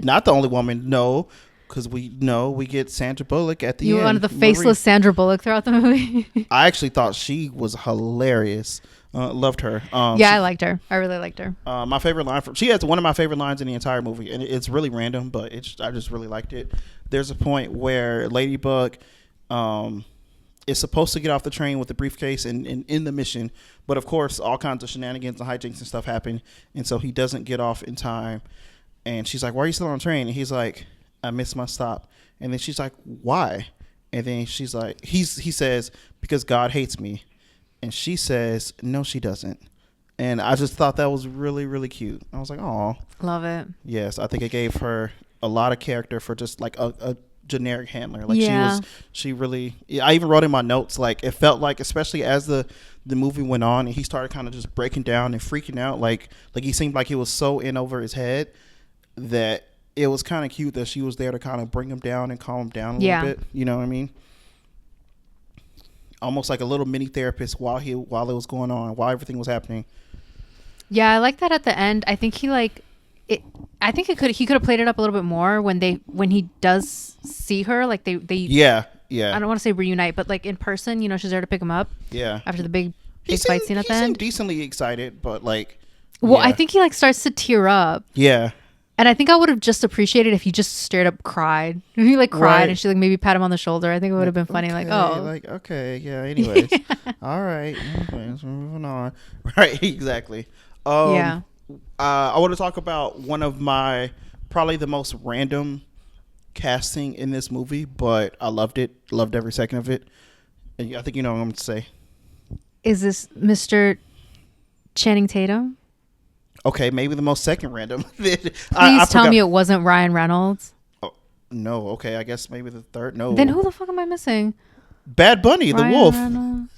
not the only woman. No, because we know we get Sandra Bullock at the You end. wanted the Marie. faceless Sandra Bullock throughout the movie. I actually thought she was hilarious. Loved her. Yeah, I liked her. I really liked her. My favorite line she has one of my favorite lines in the entire movie, and it's really random, but I just really liked it. There's a point where Ladybug is supposed to get off the train with the briefcase and in the mission, but of course all kinds of shenanigans and hijinks and stuff happen, and so he doesn't get off in time. And she's like, "Why are you still on the train?" And he's like, "I missed my stop." And then she's like, "Why?" And then she's like, he says, "Because God hates me." And she says, "No, she doesn't." And I just thought that was really, really cute. I was like, "Oh, Love it. yes." I think it gave her a lot of character for just like a generic handler. Like Yeah. she really. I even wrote in my notes like it felt like, especially as the movie went on and he started kind of just breaking down and freaking out, like he seemed like he was so in over his head that it was kind of cute that she was there to kind of bring him down and calm him down a little bit. You know what I mean? Almost like a little mini therapist while it was going on, while everything was happening. Yeah, I like that at the end. I think he like it. I think he could have played it up a little bit more when he does see her. Like they. Yeah. I don't want to say reunite, but like in person, you know, she's there to pick him up. Yeah. After the big fight scene at the He seemed end. decently excited, but like. Well, yeah. I think he like starts to tear up. Yeah. And I think I would have just appreciated if he just straight up cried. If he like cried Right. and she like maybe pat him on the shoulder. I think it would have been funny. Like, oh, okay, yeah. Anyways, all right. Anyways, we're moving on. Right, exactly. Yeah. I want to talk about one of my probably the most random casting in this movie, but I loved it. Loved every second of it. And I think you know what I'm going to say. is this Mr. Channing Tatum? Okay, maybe the most second random. Please tell me it wasn't Ryan Reynolds. Oh, no, okay, I guess maybe the third. No. Then who the fuck am I missing? Bad Bunny, the Ryan wolf. Reynolds.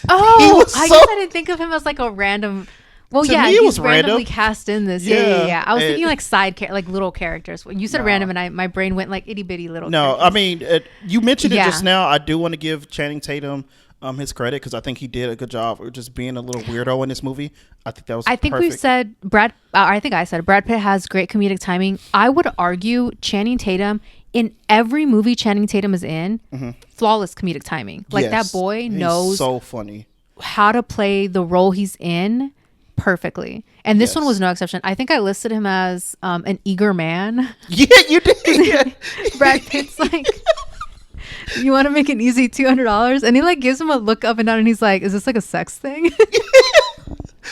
Oh, was I so- guess I didn't think of him as like a random. Well, To yeah, me, it he's was randomly random. cast in this. Yeah. I was and- thinking like like little characters. When you said No. random, and my brain went like itty bitty little. No, characters. I mean, you mentioned it Yeah. just now. I do want to give Channing Tatum his credit because I think he did a good job of just being a little weirdo in this movie. I think that was. I think perfect. we've said I think I said Brad Pitt has great comedic timing. I would argue Channing Tatum in every movie Channing Tatum is in, flawless comedic timing. Like Yes. that boy He's knows so funny. how to play the role he's in perfectly. And this Yes. one was no exception. I think I listed him as an eager man. Yeah, you did. Yeah. Brad Pitt's like, you want to make an easy $200? And he like gives him a look up and down and he's like, is this like a sex thing?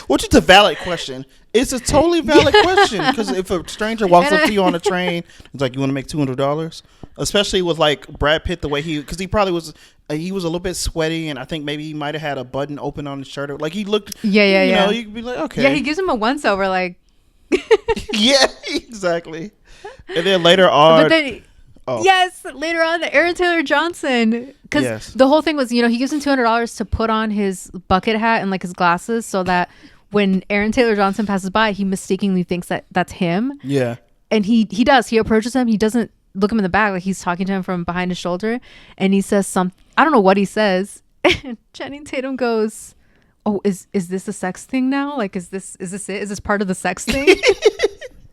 Which is a valid question. It's a totally valid question because if a stranger walks up to you on a train, it's like, you want to make $200, especially with like Brad Pitt, the way because he probably was he was a little bit sweaty, and I think maybe he might have had a button open on his shirt, or like he looked. Yeah. You know, you could be like, okay. Yeah, he gives him a once over like. Yeah, exactly. And then later on, But then, yes, later on, Aaron Taylor Johnson, because Yes. the whole thing was, you know, he gives him $200 to put on his bucket hat and like his glasses, so that when Aaron Taylor Johnson passes by, he mistakenly thinks that that's him, yeah. and he does. He approaches him. He doesn't look him in the back, like he's talking to him from behind his shoulder, and he says something. I don't know what he says. And Channing Tatum goes, "Oh, is this a sex thing now? Like, is this it? Is this part of the sex thing?"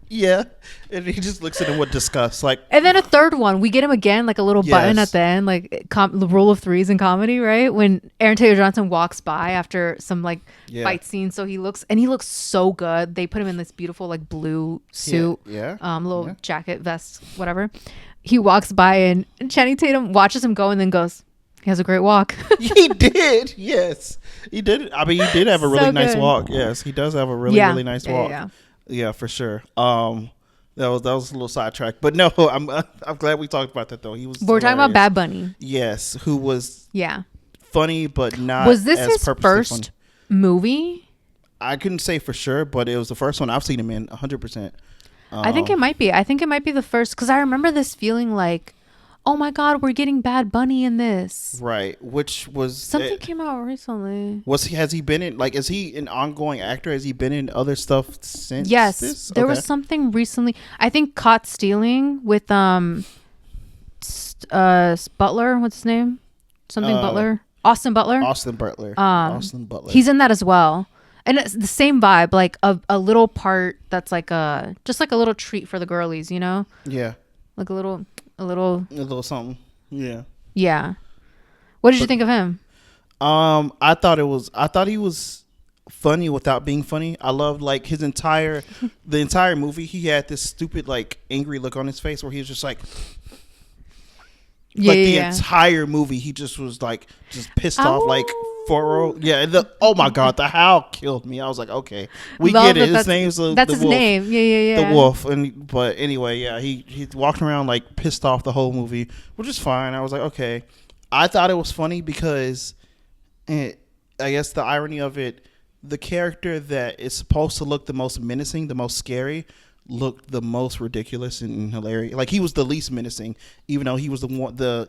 Yeah, and he just looks at him with disgust, like. And then a third one, we get him again, like a little button Yes. at the end, like the rule of threes in comedy, right? When Aaron Taylor Johnson walks by after some like Yeah. fight scene, so he looks so good. They put him in this beautiful like blue suit, Yeah. little Yeah. jacket, vest, whatever. He walks by and Channing Tatum watches him go and then goes, "He has a great walk." He did. Yes, he did. I mean, he did have a really So nice good. walk. Yes, he does have a really Yeah. really nice Yeah, walk. yeah. Yeah, for sure. That was a little sidetrack, but no, I'm glad we talked about that though. He was. But we're talking about hilarious. Bad Bunny. Yes, who was Yeah. funny but not. Was this as his purposely first funny. movie? I couldn't say for sure, but it was the first one I've seen him in 100%. I think it might be. I think it might be the first, because I remember this feeling like, oh my God, we're getting Bad Bunny in this. Right, which was Something came out recently. has he been in, like, is he an ongoing actor? Has he been in other stuff since? Yes, this? there Okay. was something recently. I think Caught Stealing with Butler. What's his name? Something Butler. Austin Butler. Austin Butler. Austin Butler. He's in that as well. And it's the same vibe, like a little part that's like just like a little treat for the girlies, you know? yeah. Like a little A little something. Yeah. Yeah. What did you But think of him? I thought he was funny without being funny. I loved like the entire movie. He had this stupid like angry look on his face where he was just like Yeah, the yeah. entire movie he just was like just pissed off like Oh. oh my god, the howl killed me. I was like, okay, we Love get it. that His name's that's the his wolf. name. Yeah, yeah, yeah. The wolf. And but anyway, yeah, he walked around like pissed off the whole movie, which is fine. I was like, okay. I thought it was funny because I guess the irony of it, the character that is supposed to look the most menacing, the most scary, looked the most ridiculous and hilarious. Like he was the least menacing, even though he was the one, the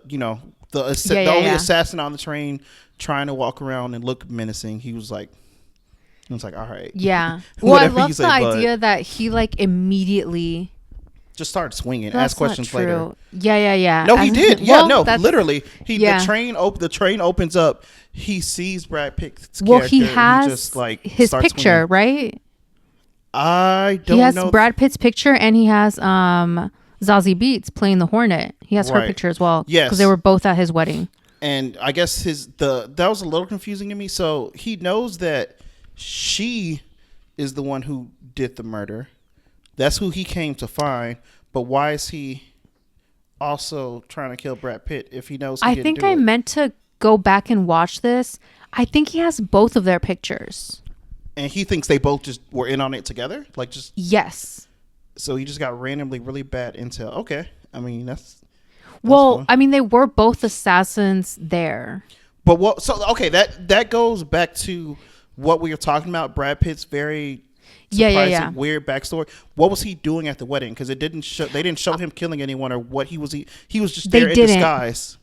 only assassin on the train trying to walk around and look menacing. He was like, all right, Yeah. Well, I Whatever you love the say, bud. idea that he like immediately just started swinging, That's ask questions not true. later. Yeah, yeah, yeah. No, he did. Yeah, Well, no, that's- literally. yeah. The train opens up. He sees Brad Pitt's Well, character. he and has just, like, his starts picture, swinging. right? I don't He has know. Brad Pitt's picture, and he has Zazie Beetz playing the Hornet. He has her Right. picture as well. Yes. Because they were both at his wedding. And I guess that was a little confusing to me. So he knows that she is the one who did the murder. That's who he came to find. But why is he also trying to kill Brad Pitt if he knows he I didn't think do I it? meant to go back and watch this. I think he has both of their pictures. And he thinks they both just were in on it together? Like just Yes. so he just got randomly really bad intel. Okay. I mean, that's Well, fun. I mean, they were both assassins there. But what? So okay, that goes back to what we were talking about. Brad Pitt's very surprising, weird backstory. What was he doing at the wedding? Because it didn't show. They didn't show him killing anyone or what he was. He was just They there in didn't. disguise.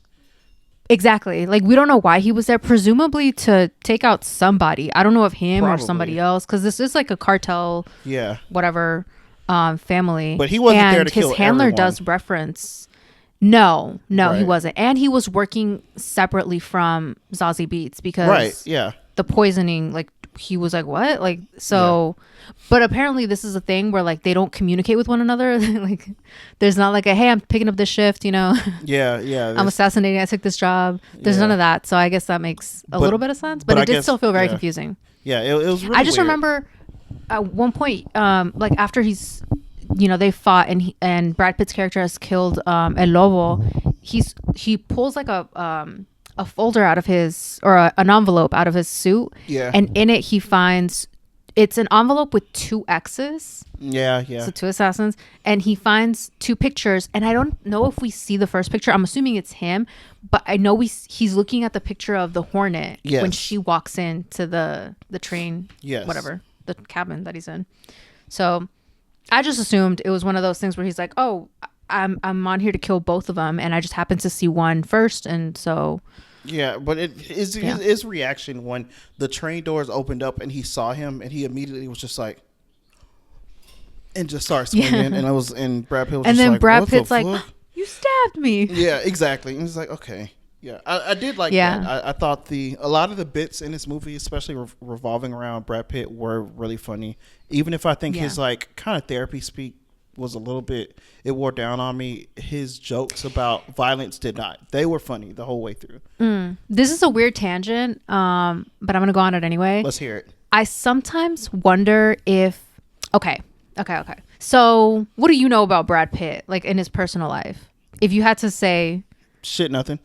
Exactly. Like, we don't know why he was there, presumably to take out somebody. I don't know if him or Probably. somebody else, because this is like a cartel, Yeah, whatever, family. But he wasn't and there to his kill handler everyone. does reference. No, he Right. wasn't. And he was working separately from Zazie Beetz because right. Yeah, the poisoning, like, he was like, what? Like, so, but apparently this is a thing where like they don't communicate with one another. Like, there's not like a, hey, I'm picking up this shift, you know, yeah. I'm assassinating, I took this job. There's Yeah. none of that. So I guess that makes a But- little bit of sense, but but it I did guess- still feel very yeah. confusing. Yeah, it was really I just weird. remember at one point, like after he's, you know, they fought and Brad Pitt's character has killed El Lobo. He pulls like a folder out of his, or an envelope out of his suit. Yeah. And in it he finds, it's an envelope with 2 X's. Yeah. So 2 assassins, and he finds 2 pictures, and I don't know if we see the first picture. I'm assuming it's him, but I know he's looking at the picture of the Hornet when Yes. she walks into the train, Yes. whatever, the cabin that he's in. So I just assumed it was one of those things where he's like, oh, I'm on here to kill both of them, and I just happened to see one first, and so Yeah, but his reaction when the train doors opened up and he saw him and he immediately was just like, and just started swinging, and Brad Pitt was and just then like, Brad what the Pitt's like, fuck? you stabbed me. Yeah, exactly. And he's like, okay. Yeah, I did like Yeah. that. I thought a lot of the bits in this movie, especially revolving around Brad Pitt, were really funny. Even if I think his like kind of therapy speak was a little bit, it wore down on me. His jokes about violence did not. They were funny the whole way through. This is a weird tangent, but I'm gonna go on it anyway. Let's hear it. I sometimes wonder if okay. So what do you know about Brad Pitt, like in his personal life? If you had to say, Shit, nothing.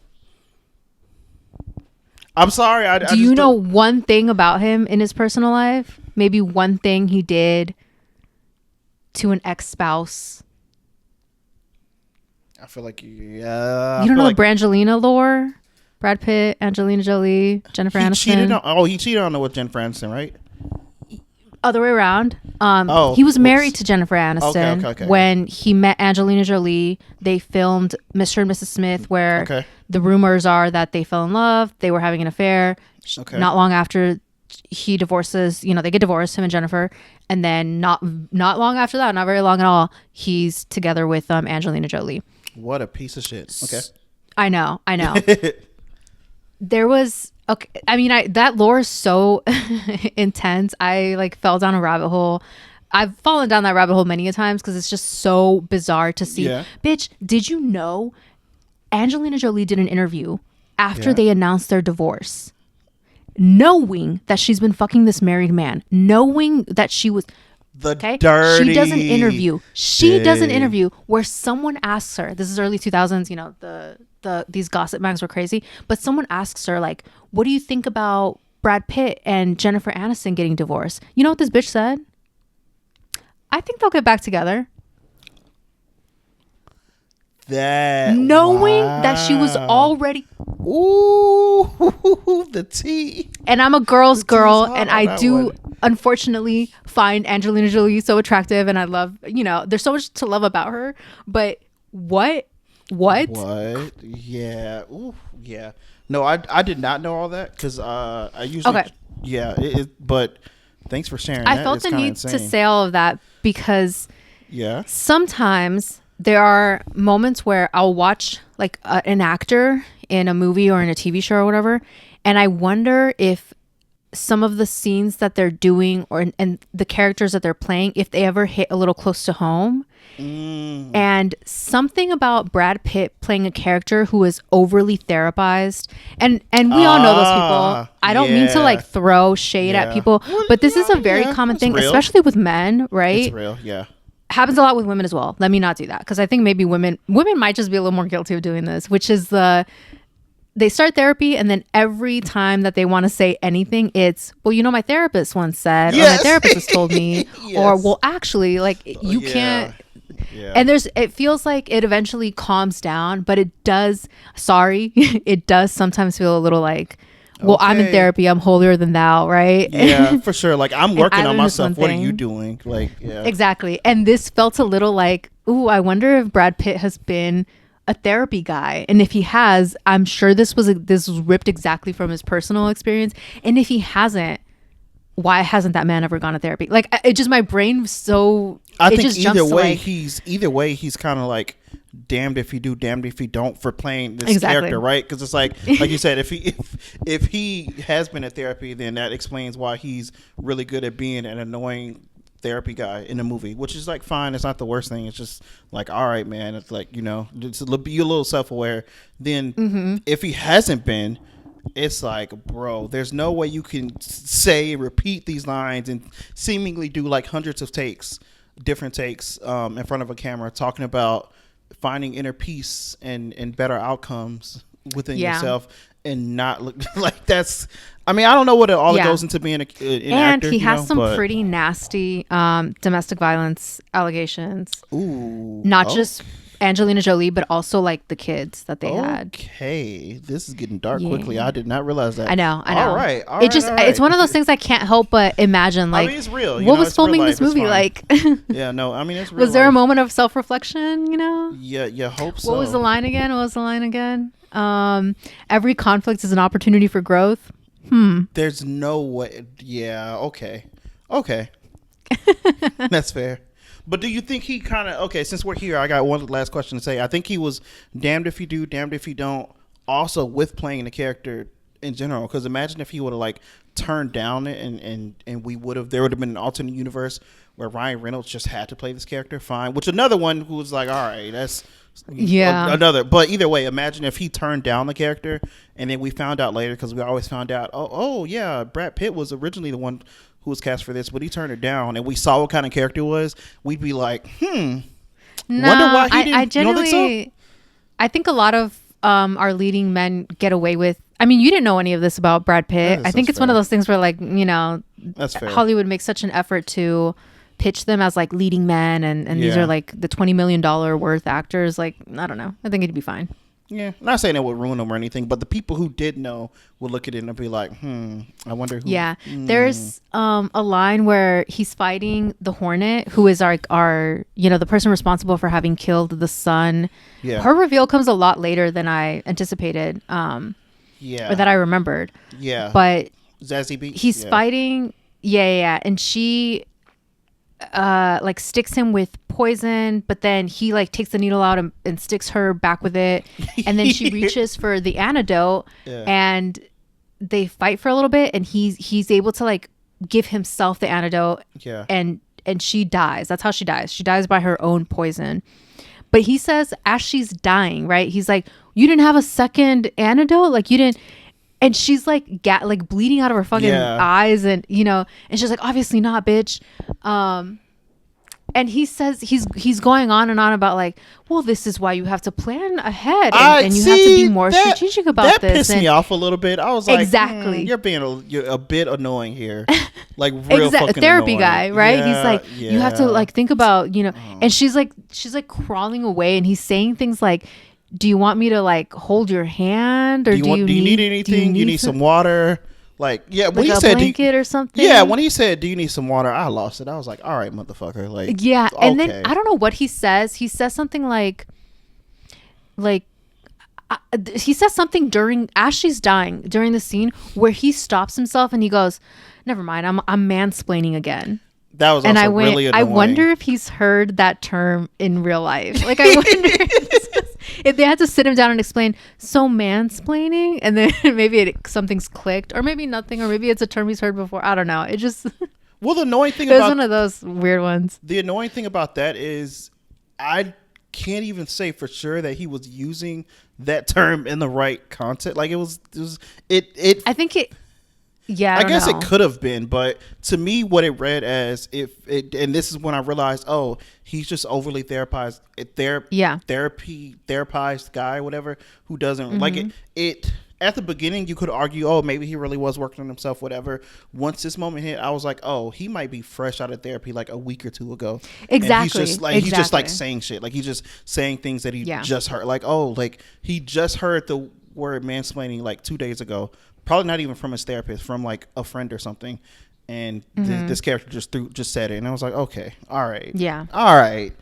I'm sorry. I do you know one thing about him in his personal life? Maybe one thing he did to an ex-spouse. I feel like yeah. You don't know Brangelina lore? Brad Pitt, Angelina Jolie, Jennifer Aniston. He cheated on her with Jennifer Aniston, right? Other way around. Oh, he was married whoops. to Jennifer Aniston. Okay. When he met Angelina Jolie, they filmed Mr. and Mrs. Smith, where Okay. the rumors are that they fell in love. They were having an affair. Okay. Not long after he divorces, they get divorced, him and Jennifer, and then not long after that, not very long at all, he's together with Angelina Jolie. What a piece of shit. Okay. I know. There was okay. I mean, that lore is so intense. I like fell down a rabbit hole. I've fallen down that rabbit hole many a times because it's just so bizarre to see. Yeah. Bitch, did you know Angelina Jolie did an interview after Yeah. they announced their divorce, knowing that she's been fucking this married man, knowing that she was The okay. dirty. She does an interview. She does an Dang. interview where someone asks her. This is early 2000s. You know, these gossip mags were crazy. But someone asks her like, "What do you think about Brad Pitt and Jennifer Aniston getting divorced?" You know what this bitch said? I think they'll get back together. That Knowing that she was wow. already. Ooh, the tea. And I'm a girl's girl, hot and on I that do one. unfortunately find Angelina Jolie so attractive, and I love, there's so much to love about her. But what? What? Yeah. Ooh, yeah. No, I did not know all that because I usually. Okay. Yeah. But thanks for sharing. I that. felt It's the kinda need insane. to say all of that because Yeah. sometimes there are moments where I'll watch like an actor in a movie or in a TV show or whatever, and I wonder if some of the scenes that they're doing and the characters that they're playing, if they ever hit a little close to home. And something about Brad Pitt playing a character who is overly therapized, and we all know those people. I don't mean to yeah. like throw shade Yeah. at people, but this is a very yeah, common it's thing, real. especially with men, right? It's real. Yeah. Happens a lot with women as well. Let me not do that because I think maybe women might just be a little more guilty of doing this, which is they start therapy and then every time that they want to say anything, it's, well, my therapist once said, or my Yes. therapist has told me, or Yes. well, actually, like you Yeah. can't. Yeah. And it feels like it eventually calms down, but it does. Sorry, it does sometimes feel a little like, well, I'm in Okay. therapy. I'm holier than thou, right? Yeah, for sure. Like I'm working I on learned this myself. one What are thing. you doing? Like, yeah. Exactly. And this felt a little like, ooh, I wonder if Brad Pitt has been a therapy guy. And if he has, I'm sure this was ripped exactly from his personal experience. And if he hasn't, why hasn't that man ever gone to therapy? Like it just, my brain was so, I it think just jumps either to way like, he's kind of like damned if you do, damned if you don't for playing this Exactly. character, right? Because it's like you said, if he has been in therapy, then that explains why he's really good at being an annoying therapy guy in the movie, which is like fine. It's not the worst thing. It's just like, all right, man. It's like, be a little self-aware. Then if he hasn't been, it's like, bro, there's no way you can repeat these lines and seemingly do like hundreds of different takes in front of a camera talking about finding inner peace and better outcomes within Yeah. yourself and not look like that's. I mean, I don't know what it Yeah. goes into being an and actor. he has some but, pretty nasty domestic violence allegations. ooh, Not just Angelina Jolie, but also like the kids that they had. Okay, this is getting dark Yeah. quickly. I did not realize that. I know. All right. It's one of those things I can't help but imagine. Like, mean, it's real. What was It's real filming life. this It's movie fine. like? Yeah, no, I mean, it's real Was there a life. moment of self-reflection? Yeah, you hope so. What was the line again? Every conflict is an opportunity for growth. There's no way. Yeah, okay. That's fair. But do you think he kind of, okay, since we're here, I got one last question to say. I think he was damned if you do, damned if you don't, also with playing the character in general. Because imagine if he would have like turned down it and there would have been an alternate universe where Ryan Reynolds just had to play this character, fine. Which another one who was like, all right, that's Yeah. another. But either way, imagine if he turned down the character and then we found out later, because we always found out, oh yeah, Brad Pitt was originally the one who was cast for this, but he turned it down, and we saw what kind of character it was. We'd be like, wonder why he didn't. I You don't genuinely, think so? I think a lot of our leading men get away with. I mean, you didn't know any of this about Brad Pitt. That's I think it's one of fair. those things where, like, That's fair. Hollywood makes such an effort to pitch them as like leading men, and these Yeah. are like the $20 million worth actors. Like, I don't know. I think it'd be fine. Yeah, not saying it would ruin them or anything, but the people who did know will look at it and be like, I wonder who. Yeah, there's a line where he's fighting the Hornet, who is our the person responsible for having killed the son. Yeah. Her reveal comes a lot later than I anticipated, Yeah. or that I remembered. Yeah. But Zazie Beetz. he's yeah. fighting, and she like sticks him with poison, but then he like takes the needle out and sticks her back with it, and then she reaches for the antidote, Yeah. and they fight for a little bit, and he's able to like give himself the antidote Yeah. and and she dies. That's how she dies. She dies by her own poison. But he says as she's dying, right? He's like, you didn't have a second antidote? Like you didn't. And she's like, like bleeding out of her fucking eyes. And, you know, and she's like, obviously not, bitch. And he says he's going on and on about like, well, this is why you have to plan ahead and you have to be more strategic about that this. That pissed me off a little bit. I was like, exactly, you're a bit annoying here, like real fucking therapy annoying. guy, right? He's like, you have to like think about, you know, and she's like crawling away, and he's saying things like, do you want me to like hold your hand, or do you need anything? Do you need some water? Like, yeah, when like he a said blanket or something. Yeah, when he said, "Do you need some water?" I lost it. I was like, "All right, motherfucker." Like, yeah, and okay. then I don't know what he says. He says something like, he says something during as she's dying during the scene where he stops himself and he goes, "Never mind, I'm mansplaining again." That was also and I went, really annoying. I wonder if he's heard that term in real life. Like, I wonder if they had to sit him down and explain, so mansplaining, and then maybe something's clicked, or maybe nothing, or maybe it's a term he's heard before. I don't know. It just well, the annoying thing about one of those weird ones. The annoying thing about that is I can't even say for sure that he was using that term in the right context. Like it. I think it. Yeah, I guess it could have been, but to me, what it read as and this is when I realized, oh, he's just overly therapized guy, whatever, who doesn't like it. At the beginning, you could argue, oh, maybe he really was working on himself, whatever. Once this moment hit, I was like, oh, he might be fresh out of therapy like a week or two ago. Exactly. And he's just like saying shit, like he's just saying things that he just heard, like, oh, like he just heard the word mansplaining like 2 days ago. Probably not even from his therapist, from like a friend or something, and this character just said it, and I was like, okay, all right, all right.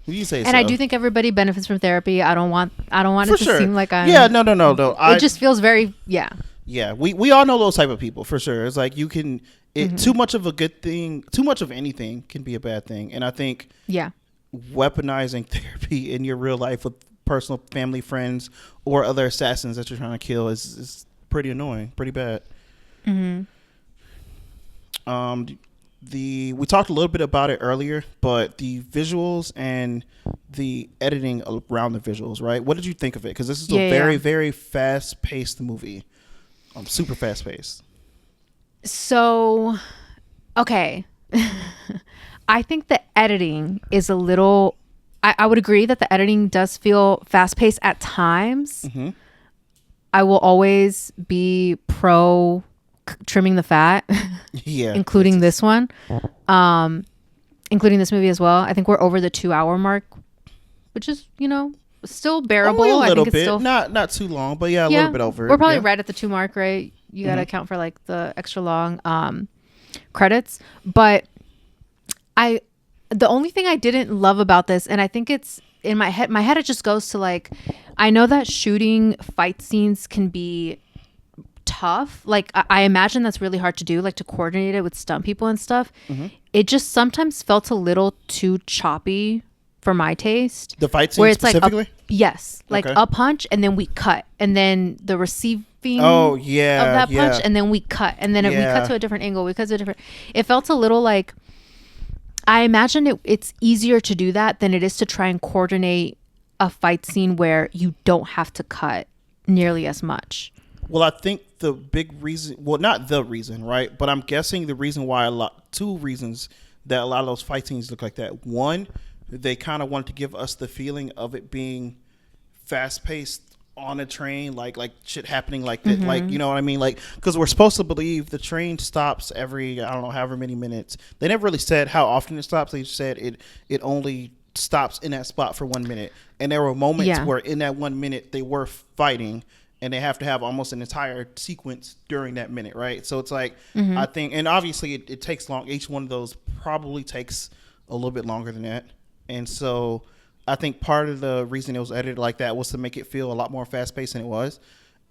You say and so. I do think everybody benefits from therapy. I don't want it to seem like I'm. Yeah, no. It just feels very Yeah, we all know those type of people for sure. It's like you can too much of a good thing, too much of anything can be a bad thing, and I think weaponizing therapy in your real life with personal family, friends, or other assassins that you're trying to kill is pretty annoying, pretty bad. We talked a little bit about it earlier, but the visuals and the editing around the visuals, right? What did you think of it? Because this is a very, very fast-paced movie, super fast-paced. So, okay, I think the editing is a little. I would agree that the editing does feel fast-paced at times. I will always be pro trimming the fat, including this one, including this movie as well. I think we're over the 2-hour mark, which is, you know, still bearable. Only a little I think it's bit, still not too long, but a little bit over. We're probably right at the 2 mark, right? You got to account for like the extra long credits, but the only thing I didn't love about this, and I think it's in my head, it just goes to like, I know that shooting fight scenes can be tough. Like I imagine that's really hard to do, like to coordinate it with stunt people and stuff. It just sometimes felt a little too choppy for my taste. The fight scene specifically? Like a punch and then we cut, and then the receiving of that punch, and then we cut, and then we cut to a different angle. It felt a little like, I imagine it's easier to do that than it is to try and coordinate a fight scene where you don't have to cut nearly as much. Well, I think the big reason, well, not the reason, right? But I'm guessing the reason why two reasons that a lot of those fight scenes look like that. One, they kind of wanted to give us the feeling of it being fast paced on a train, like shit happening like that, like, you know what I mean? Like, because we're supposed to believe the train stops every, I don't know, however many minutes. They never really said how often it stops. They just said it only stops in that spot for 1 minute. And there were moments where in that 1 minute they were fighting, and they have to have almost an entire sequence during that minute, right? So it's like, I think, and obviously it takes long. Each one of those probably takes a little bit longer than that. And so I think part of the reason it was edited like that was to make it feel a lot more fast paced than it was.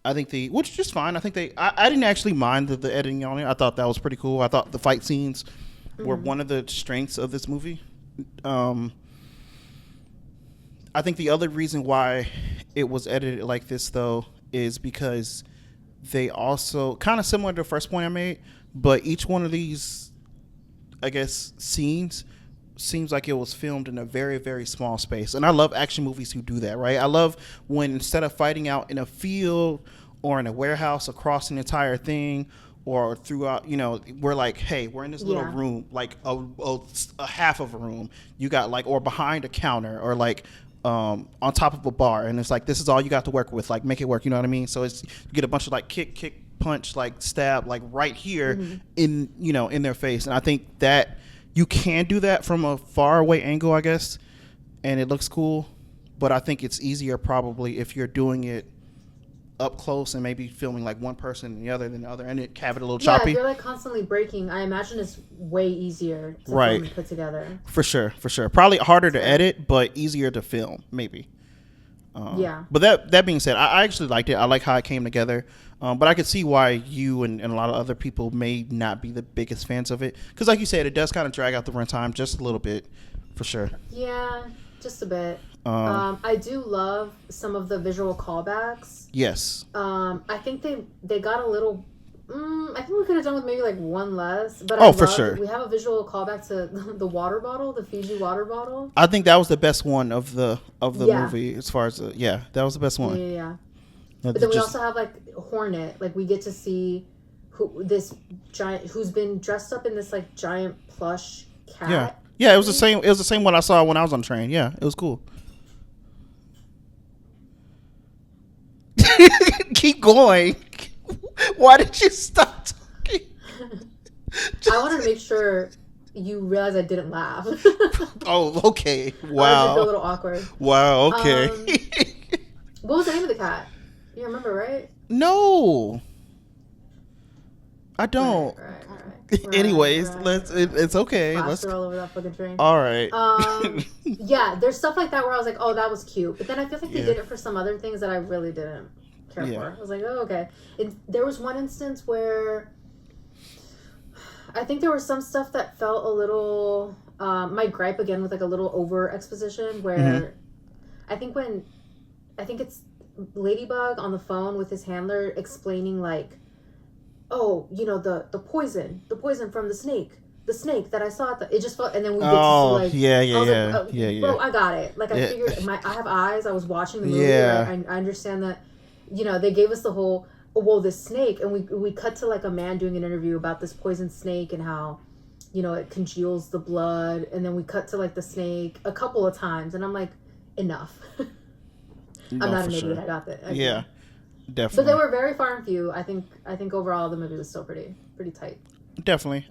I think which is just fine. I think I didn't actually mind the editing on it. I thought that was pretty cool. I thought the fight scenes were one of the strengths of this movie. I think the other reason why it was edited like this, though, is because they also, kind of similar to the first point I made, but each one of these, I guess, scenes seems like it was filmed in a very, very small space. And I love action movies who do that, right? I love when instead of fighting out in a field or in a warehouse across an entire thing or throughout, we're like, hey, we're in this little Yeah. room, like a half of a room. You got like, or behind a counter or like, on top of a bar, and it's like this is all you got to work with. Like, make it work. You know what I mean? So it's you get a bunch of like kick, punch, like stab, like right here in their face. And I think that you can do that from a far away angle, I guess, and it looks cool. But I think it's easier probably if you're doing it up close and maybe filming like one person and the other than the other, and it have it a little Yeah, choppy. if you're like constantly breaking, I imagine it's way easier to Right. film and put together. For sure. Probably harder to edit, but easier to film, maybe. Yeah. But that being said, I actually liked it. I like how it came together. But I could see why you and a lot of other people may not be the biggest fans of it. Because like you said, it does kind of drag out the runtime just a little bit, for sure. Yeah, just a bit. I do love some of the visual callbacks. Yes. I think they got a little. I think we could have done with maybe like one less. But Oh, for sure. We have a visual callback to the water bottle, the Fiji water bottle. I think that was the best one of the Yeah. movie as far as that was the best one. Yeah. But then we also have like Hornet. Like we get to see this giant who's been dressed up in this like giant plush cat. Yeah, it was the same. It was the same one I saw when I was on the train. Yeah, it was cool. Keep going. Why did you stop talking? I wanted to make sure you realize I didn't laugh. Oh, okay. I was just a Wow. little awkward. Wow. Okay. What was the name of the cat? You remember, right? No, I don't. Right. Anyways, Right. It's okay. Let's. Plaster all over that fucking train. All right. Yeah, there's stuff like that where I was like, oh, that was cute. But then I feel like they Yeah. did it for some other things that I really didn't care Yeah. for. I was like, oh, okay. There was one instance where I think there was some stuff that felt a little, my gripe again with like a little over exposition where I think it's Ladybug on the phone with his handler explaining like, oh, the poison from the snake that I saw it just felt, and then we get to see like, I was like, yeah. bro, I got it. Like I figured, I have eyes. I was watching the movie. Yeah. I understand that. They gave us the whole, this snake, and we cut to like a man doing an interview about this poison snake and how, it congeals the blood, and then we cut to like the snake a couple of times, and I'm like, enough. I'm not an idiot. I got that. Yeah, definitely. But they were very far and few. I think overall the movie was still pretty tight. Definitely.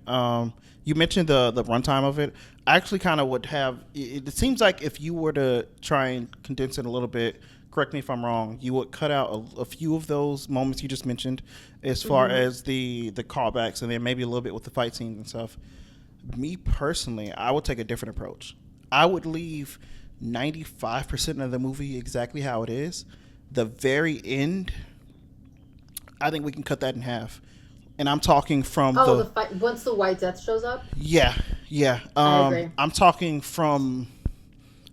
You mentioned the runtime of it. I actually kind of would have. It seems like if you were to try and condense it a little bit, correct me if I'm wrong, you would cut out a few of those moments you just mentioned, as far as the callbacks, and then maybe a little bit with the fight scenes and stuff. Me personally, I would take a different approach. I would leave 95% of the movie exactly how it is. The very end, I think we can cut that in half. And I'm talking from the fight once the White Death shows up. Yeah. I agree. I'm talking from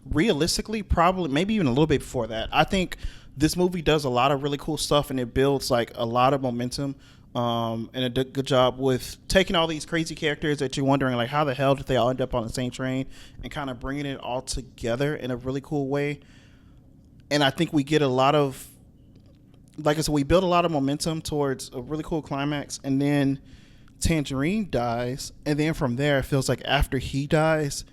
realistically, probably maybe even a little bit before that. I think this movie does a lot of really cool stuff, and it builds like a lot of momentum. And it did a good job with taking all these crazy characters that you're wondering like how the hell did they all end up on the same train, and kind of bringing it all together in a really cool way. And I think we get a lot of, like I said, we build a lot of momentum towards a really cool climax, and then Tangerine dies, and then from there it feels like after he dies,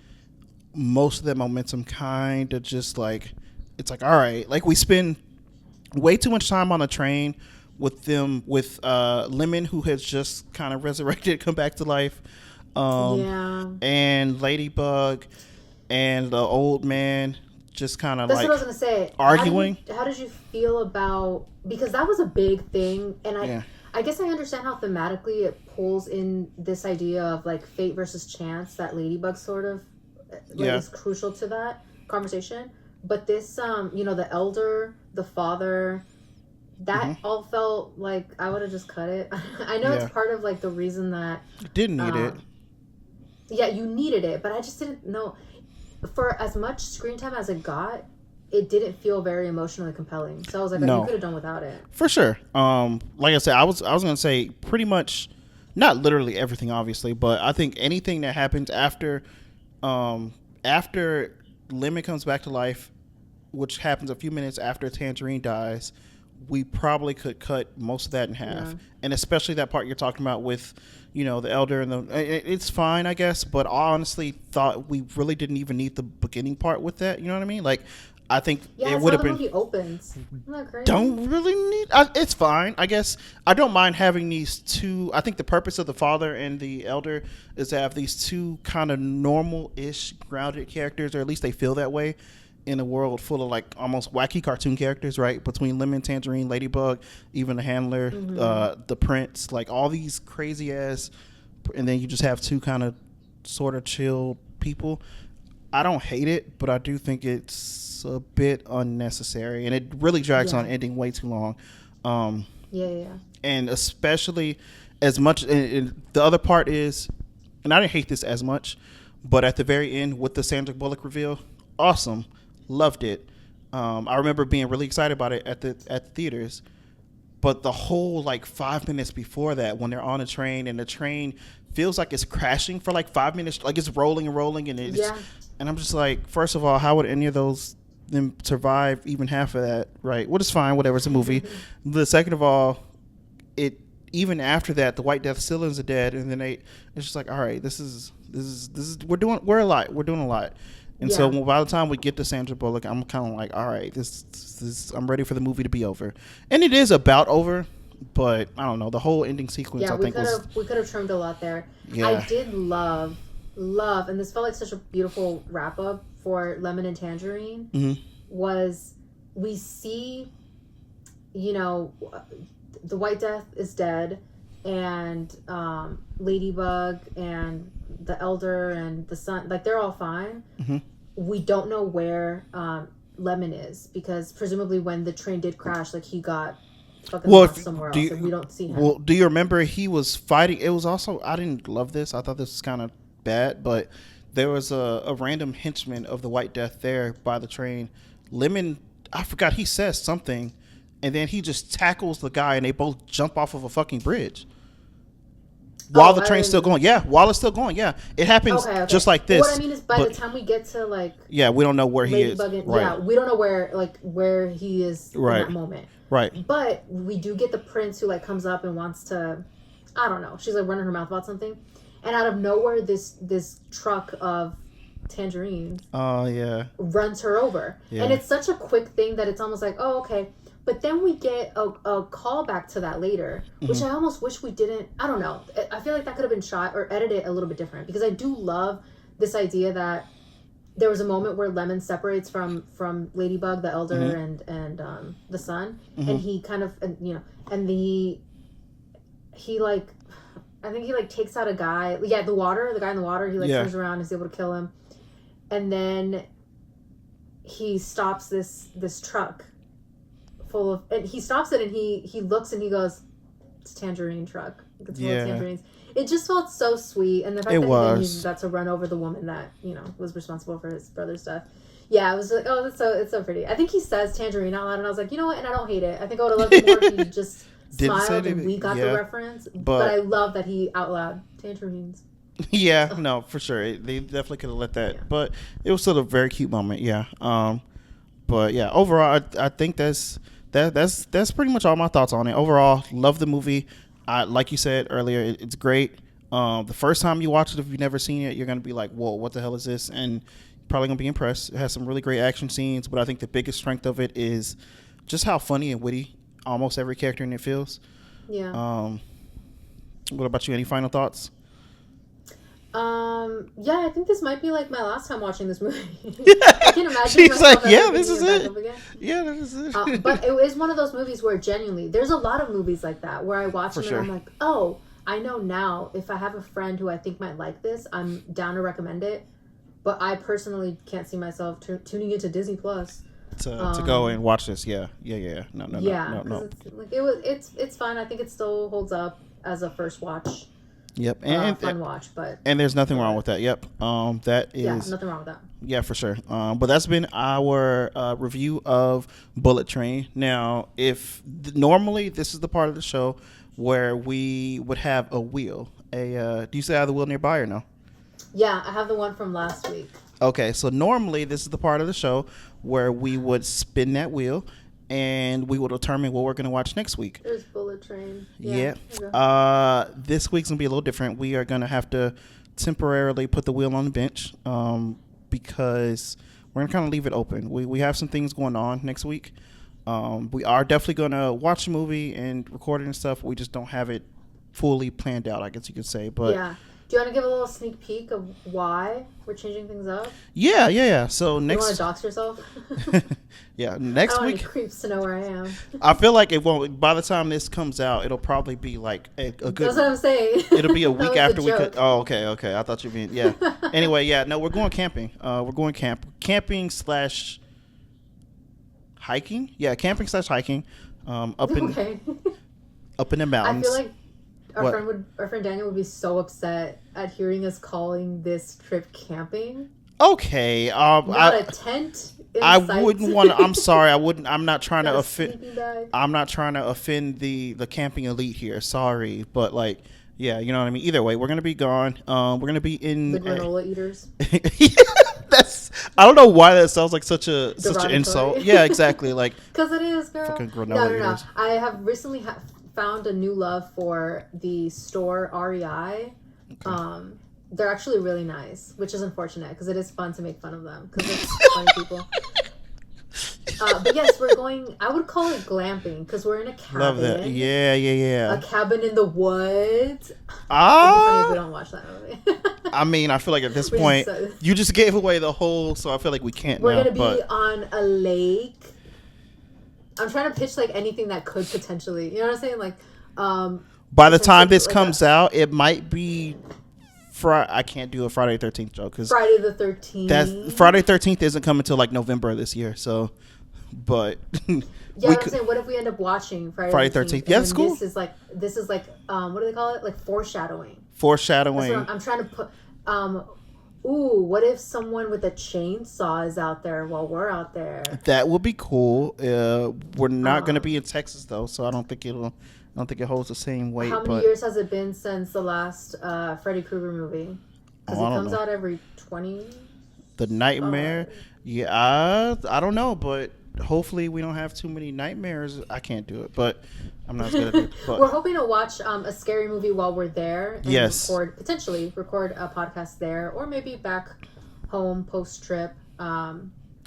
most of that momentum kind of just like, it's like, all right, like we spend way too much time on the train with Lemon, who has just kind of resurrected, come back to life, and Ladybug and the old man just kind of That's like what I was gonna say. arguing. How did you feel about, because that was a big thing, and I guess I understand how thematically it pulls in this idea of like fate versus chance that Ladybug sort of is crucial to that conversation. But this, the elder, the father, that all felt like I would have just cut it. I know it's part of like the reason that Didn't need it. Yeah, you needed it, but I just didn't know. For as much screen time as it got, it didn't feel very emotionally compelling. So I was like, No. you could have done without it. For sure. Like I said, I was gonna say pretty much, not literally everything, obviously, but I think anything that happens after After Lemon comes back to life, which happens a few minutes after Tangerine dies, we probably could cut most of that in half, and especially that part you're talking about with, the elder and it's fine, I guess. But I honestly thought we really didn't even need the beginning part with that. You know what I mean? Like, I think it would have been. Movie opens. Isn't that crazy? Don't really need. It's fine, I guess. I don't mind having these two. I think the purpose of the father and the elder is to have these two kind of normal-ish, grounded characters, or at least they feel that way, in a world full of like almost wacky cartoon characters, right? Between Lemon, Tangerine, Ladybug, even the handler, the prince, like all these crazy ass, and then you just have two kind of sort of chill people. I don't hate it, but I do think it's a bit unnecessary, and it really drags on ending way too long. And especially as much, and the other part is, and I didn't hate this as much, but at the very end with the Sandra Bullock reveal, awesome. Loved it. I remember being really excited about it at the theaters, but the whole like 5 minutes before that, when they're on a train and the train feels like it's crashing for like 5 minutes, like it's rolling and rolling, and and I'm just like, first of all, how would any of those them survive even half of that, right? What is fine, whatever, it's a movie. The second of all, it even after that, the White Death still is dead, and then it's just like, all right, this is we're doing a lot. And so by the time we get to Sandra Bullock, I'm kind of like, all right, this I'm ready for the movie to be over. And it is about over, but I don't know, the whole ending sequence, I think we could have trimmed a lot there. Yeah. I did love, and this felt like such a beautiful wrap up for Lemon and Tangerine, was we see, the White Death is dead, and Ladybug and the elder and the son, like they're all fine. We don't know where Lemon is, because presumably when the train did crash, like he got fucking lost somewhere else, and we don't see him. Well, do you remember he was fighting? It was also, I didn't love this. I thought this was kind of bad, but there was a random henchman of the White Death there by the train. Lemon, I forgot, he says something, and then he just tackles the guy, and they both jump off of a fucking bridge. While the train's still going. Yeah, while it's still going. Yeah. It happens just like this. What I mean is, by the time we get to, like... Yeah, we don't know where he is. Right. Yeah, we don't know where he is in that moment. Right. But we do get the prince who, like, comes up and wants to... I don't know. She's, like, running her mouth about something. And out of nowhere, this truck of tangerines... Oh, yeah. ...runs her over. Yeah. And it's such a quick thing that it's almost like, oh, okay... But then we get a callback to that later, which I almost wish we didn't. I don't know. I feel like that could have been shot or edited a little bit different, because I do love this idea that there was a moment where Lemon separates from Ladybug, the elder, and the son, and he kind of, and he like, I think he like takes out a guy. The guy in the water. He like turns around and is able to kill him, and then he stops this truck full of, and he stops it, and he looks and he goes, it's a tangerine truck. It's full of tangerines. It just felt so sweet, and the fact that he then used that to run over the woman that was responsible for his brother's death. Yeah, I was like, oh, it's so pretty. I think he says tangerine out loud, and I was like, you know what? And I don't hate it. I think I would have loved it more if he just smiled and we got the reference. But I love that he out loud tangerines. Yeah, no, for sure. They definitely could have let that, but it was still a very cute moment. Yeah. But yeah, overall, I think that's pretty much all my thoughts on it. Overall, love the movie. Like you said earlier, it's great. The first time you watch it, if you've never seen it, you're gonna be like, "Whoa, what the hell is this?" And you're probably gonna be impressed. It has some really great action scenes, but I think the biggest strength of it is just how funny and witty almost every character in it feels. Yeah. What about you? Any final thoughts? Yeah, I think this might be like my last time watching this movie. I can imagine. She's like, yeah, this is it. Yeah, this is it. But it is one of those movies where genuinely, there's a lot of movies like that where I watch them and I'm like, oh, I know now if I have a friend who I think might like this, I'm down to recommend it. But I personally can't see myself tuning into Disney Plus to go and watch this. Yeah. No. It's fine. I think it still holds up as a first watch. Yep, fun watch, but there's nothing wrong with that. Yep, that is nothing wrong with that. Yeah, for sure. But that's been our review of Bullet Train. Now, normally this is the part of the show where we would have a wheel. Do you still have the wheel nearby or no? Yeah, I have the one from last week. Okay, so normally this is the part of the show where we would spin that wheel and we will determine what we're going to watch next week. There's Bullet Train. Yeah. Okay. This week's going to be a little different. We are going to have to temporarily put the wheel on the bench because we're going to kind of leave it open. We have some things going on next week. We are definitely going to watch a movie and record it and stuff. We just don't have it fully planned out, I guess you could say. But yeah. Do you want to give a little sneak peek of why we're changing things up? Yeah. So You next, want to dox yourself? yeah, I next don't want week. any creeps to know where I am. I feel like it won't. By the time this comes out, it'll probably be like a good. That's what I'm saying. It'll be a That week was after a we could. joke. Oh, okay. I thought you mean yeah. Anyway, yeah. No, we're going camping. We're going camping / hiking. Yeah, camping / hiking. Up in Okay. up in the I mountains. feel like What? our friend Daniel would be so upset at hearing us calling this trip camping. Okay. Not a tent. In I sight. wouldn't want to. I'm sorry. I wouldn't. I'm not trying Not to a offend. sleeping bag. I'm not trying to offend the camping elite here. Sorry, but like, yeah, you know what I mean. Either way, we're gonna be gone. We're gonna be in The granola eaters. That's. I don't know why that sounds like such an Derogatory. insult. Yeah, exactly. Like, Because it is, girl. Fucking granola No. eaters. I have recently found a new love for the store REI. They're actually really nice, which is unfortunate because it is fun to make fun of them because it's funny people. But yes, we're going. I would call it glamping because we're in a cabin. love that. Yeah. A cabin in the woods. It'd be funny if Ah. we don't watch that movie. I mean, I feel like at this We point, just- you just gave away the whole. So I feel like we can't We're now. gonna be But on a lake. I'm trying to pitch like anything that could potentially, you know what I'm saying? Like, by the time potentially, this like, comes out, it might be. I can't do a Friday 13th joke because Friday the 13th. that's Friday 13th isn't coming until like November of this year. So, but Yeah, we I'm could, saying, what if we end up watching Friday, Friday 13th? 13th. Yeah, and that's cool. This is like, what do they call it? Like foreshadowing. That's foreshadowing. what I'm trying to put. Ooh, what if someone with a chainsaw is out there while we're out there? That would be cool. We're not going to be in Texas though, so I don't think it holds the same weight. How many but years has it been since the last Freddy Krueger movie? Because Oh, I it don't comes know. out every 20. the nightmare, yeah, I don't know, but hopefully we don't have too many nightmares. I can't do it, but I'm not gonna do it. We're But hoping to watch a scary movie while we're there and Yes. potentially record a podcast there, or maybe back home post trip.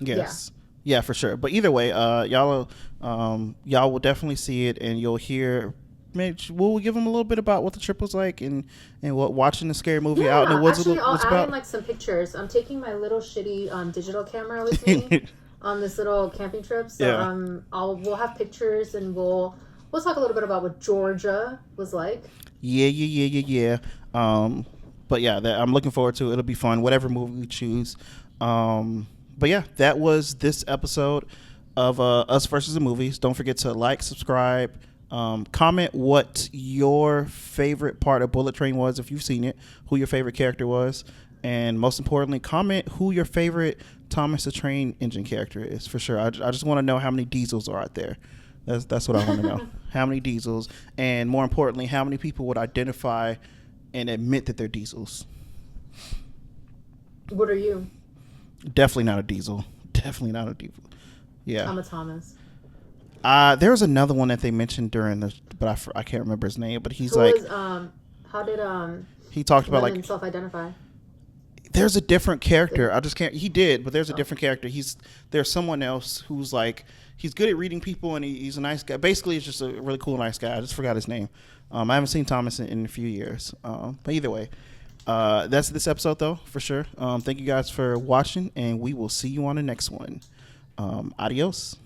yes, yeah, for sure. But either way, y'all will definitely see it, and you'll hear. Maybe we'll give them a little bit about what the trip was like and what watching the scary movie out in the woods actually, was I'll add in about. like some pictures. I'm taking my little shitty digital camera with me on this little camping trip. So Yeah. we'll have pictures and we'll talk a little bit about what Georgia was like. Yeah. But yeah, I'm looking forward to it. It'll be fun, whatever movie we choose. But yeah, that was this episode of Us versus the Movies. Don't forget to like, subscribe, comment what your favorite part of Bullet Train was if you've seen it, who your favorite character was, and most importantly, comment who your favorite Thomas the Train Engine character is. For sure, I just want to know how many diesels are out there. That's what I want to know. How many diesels, and more importantly, how many people would identify and admit that they're diesels? What are you? Definitely not a diesel. Definitely not a diesel. Yeah. I'm a Thomas. There was another one that they mentioned during the, but I can't remember his name. But he's Who like, was, how did he talked about Lemon like, self-identify? there's a different character. I just can't. He did, but there's a different character. There's someone else who's like, he's good at reading people and he's a nice guy. Basically, he's just a really cool, nice guy. I just forgot his name. I haven't seen Thomas in a few years. But either way, that's this episode though, for sure. Thank you guys for watching, and we will see you on the next one. Adios.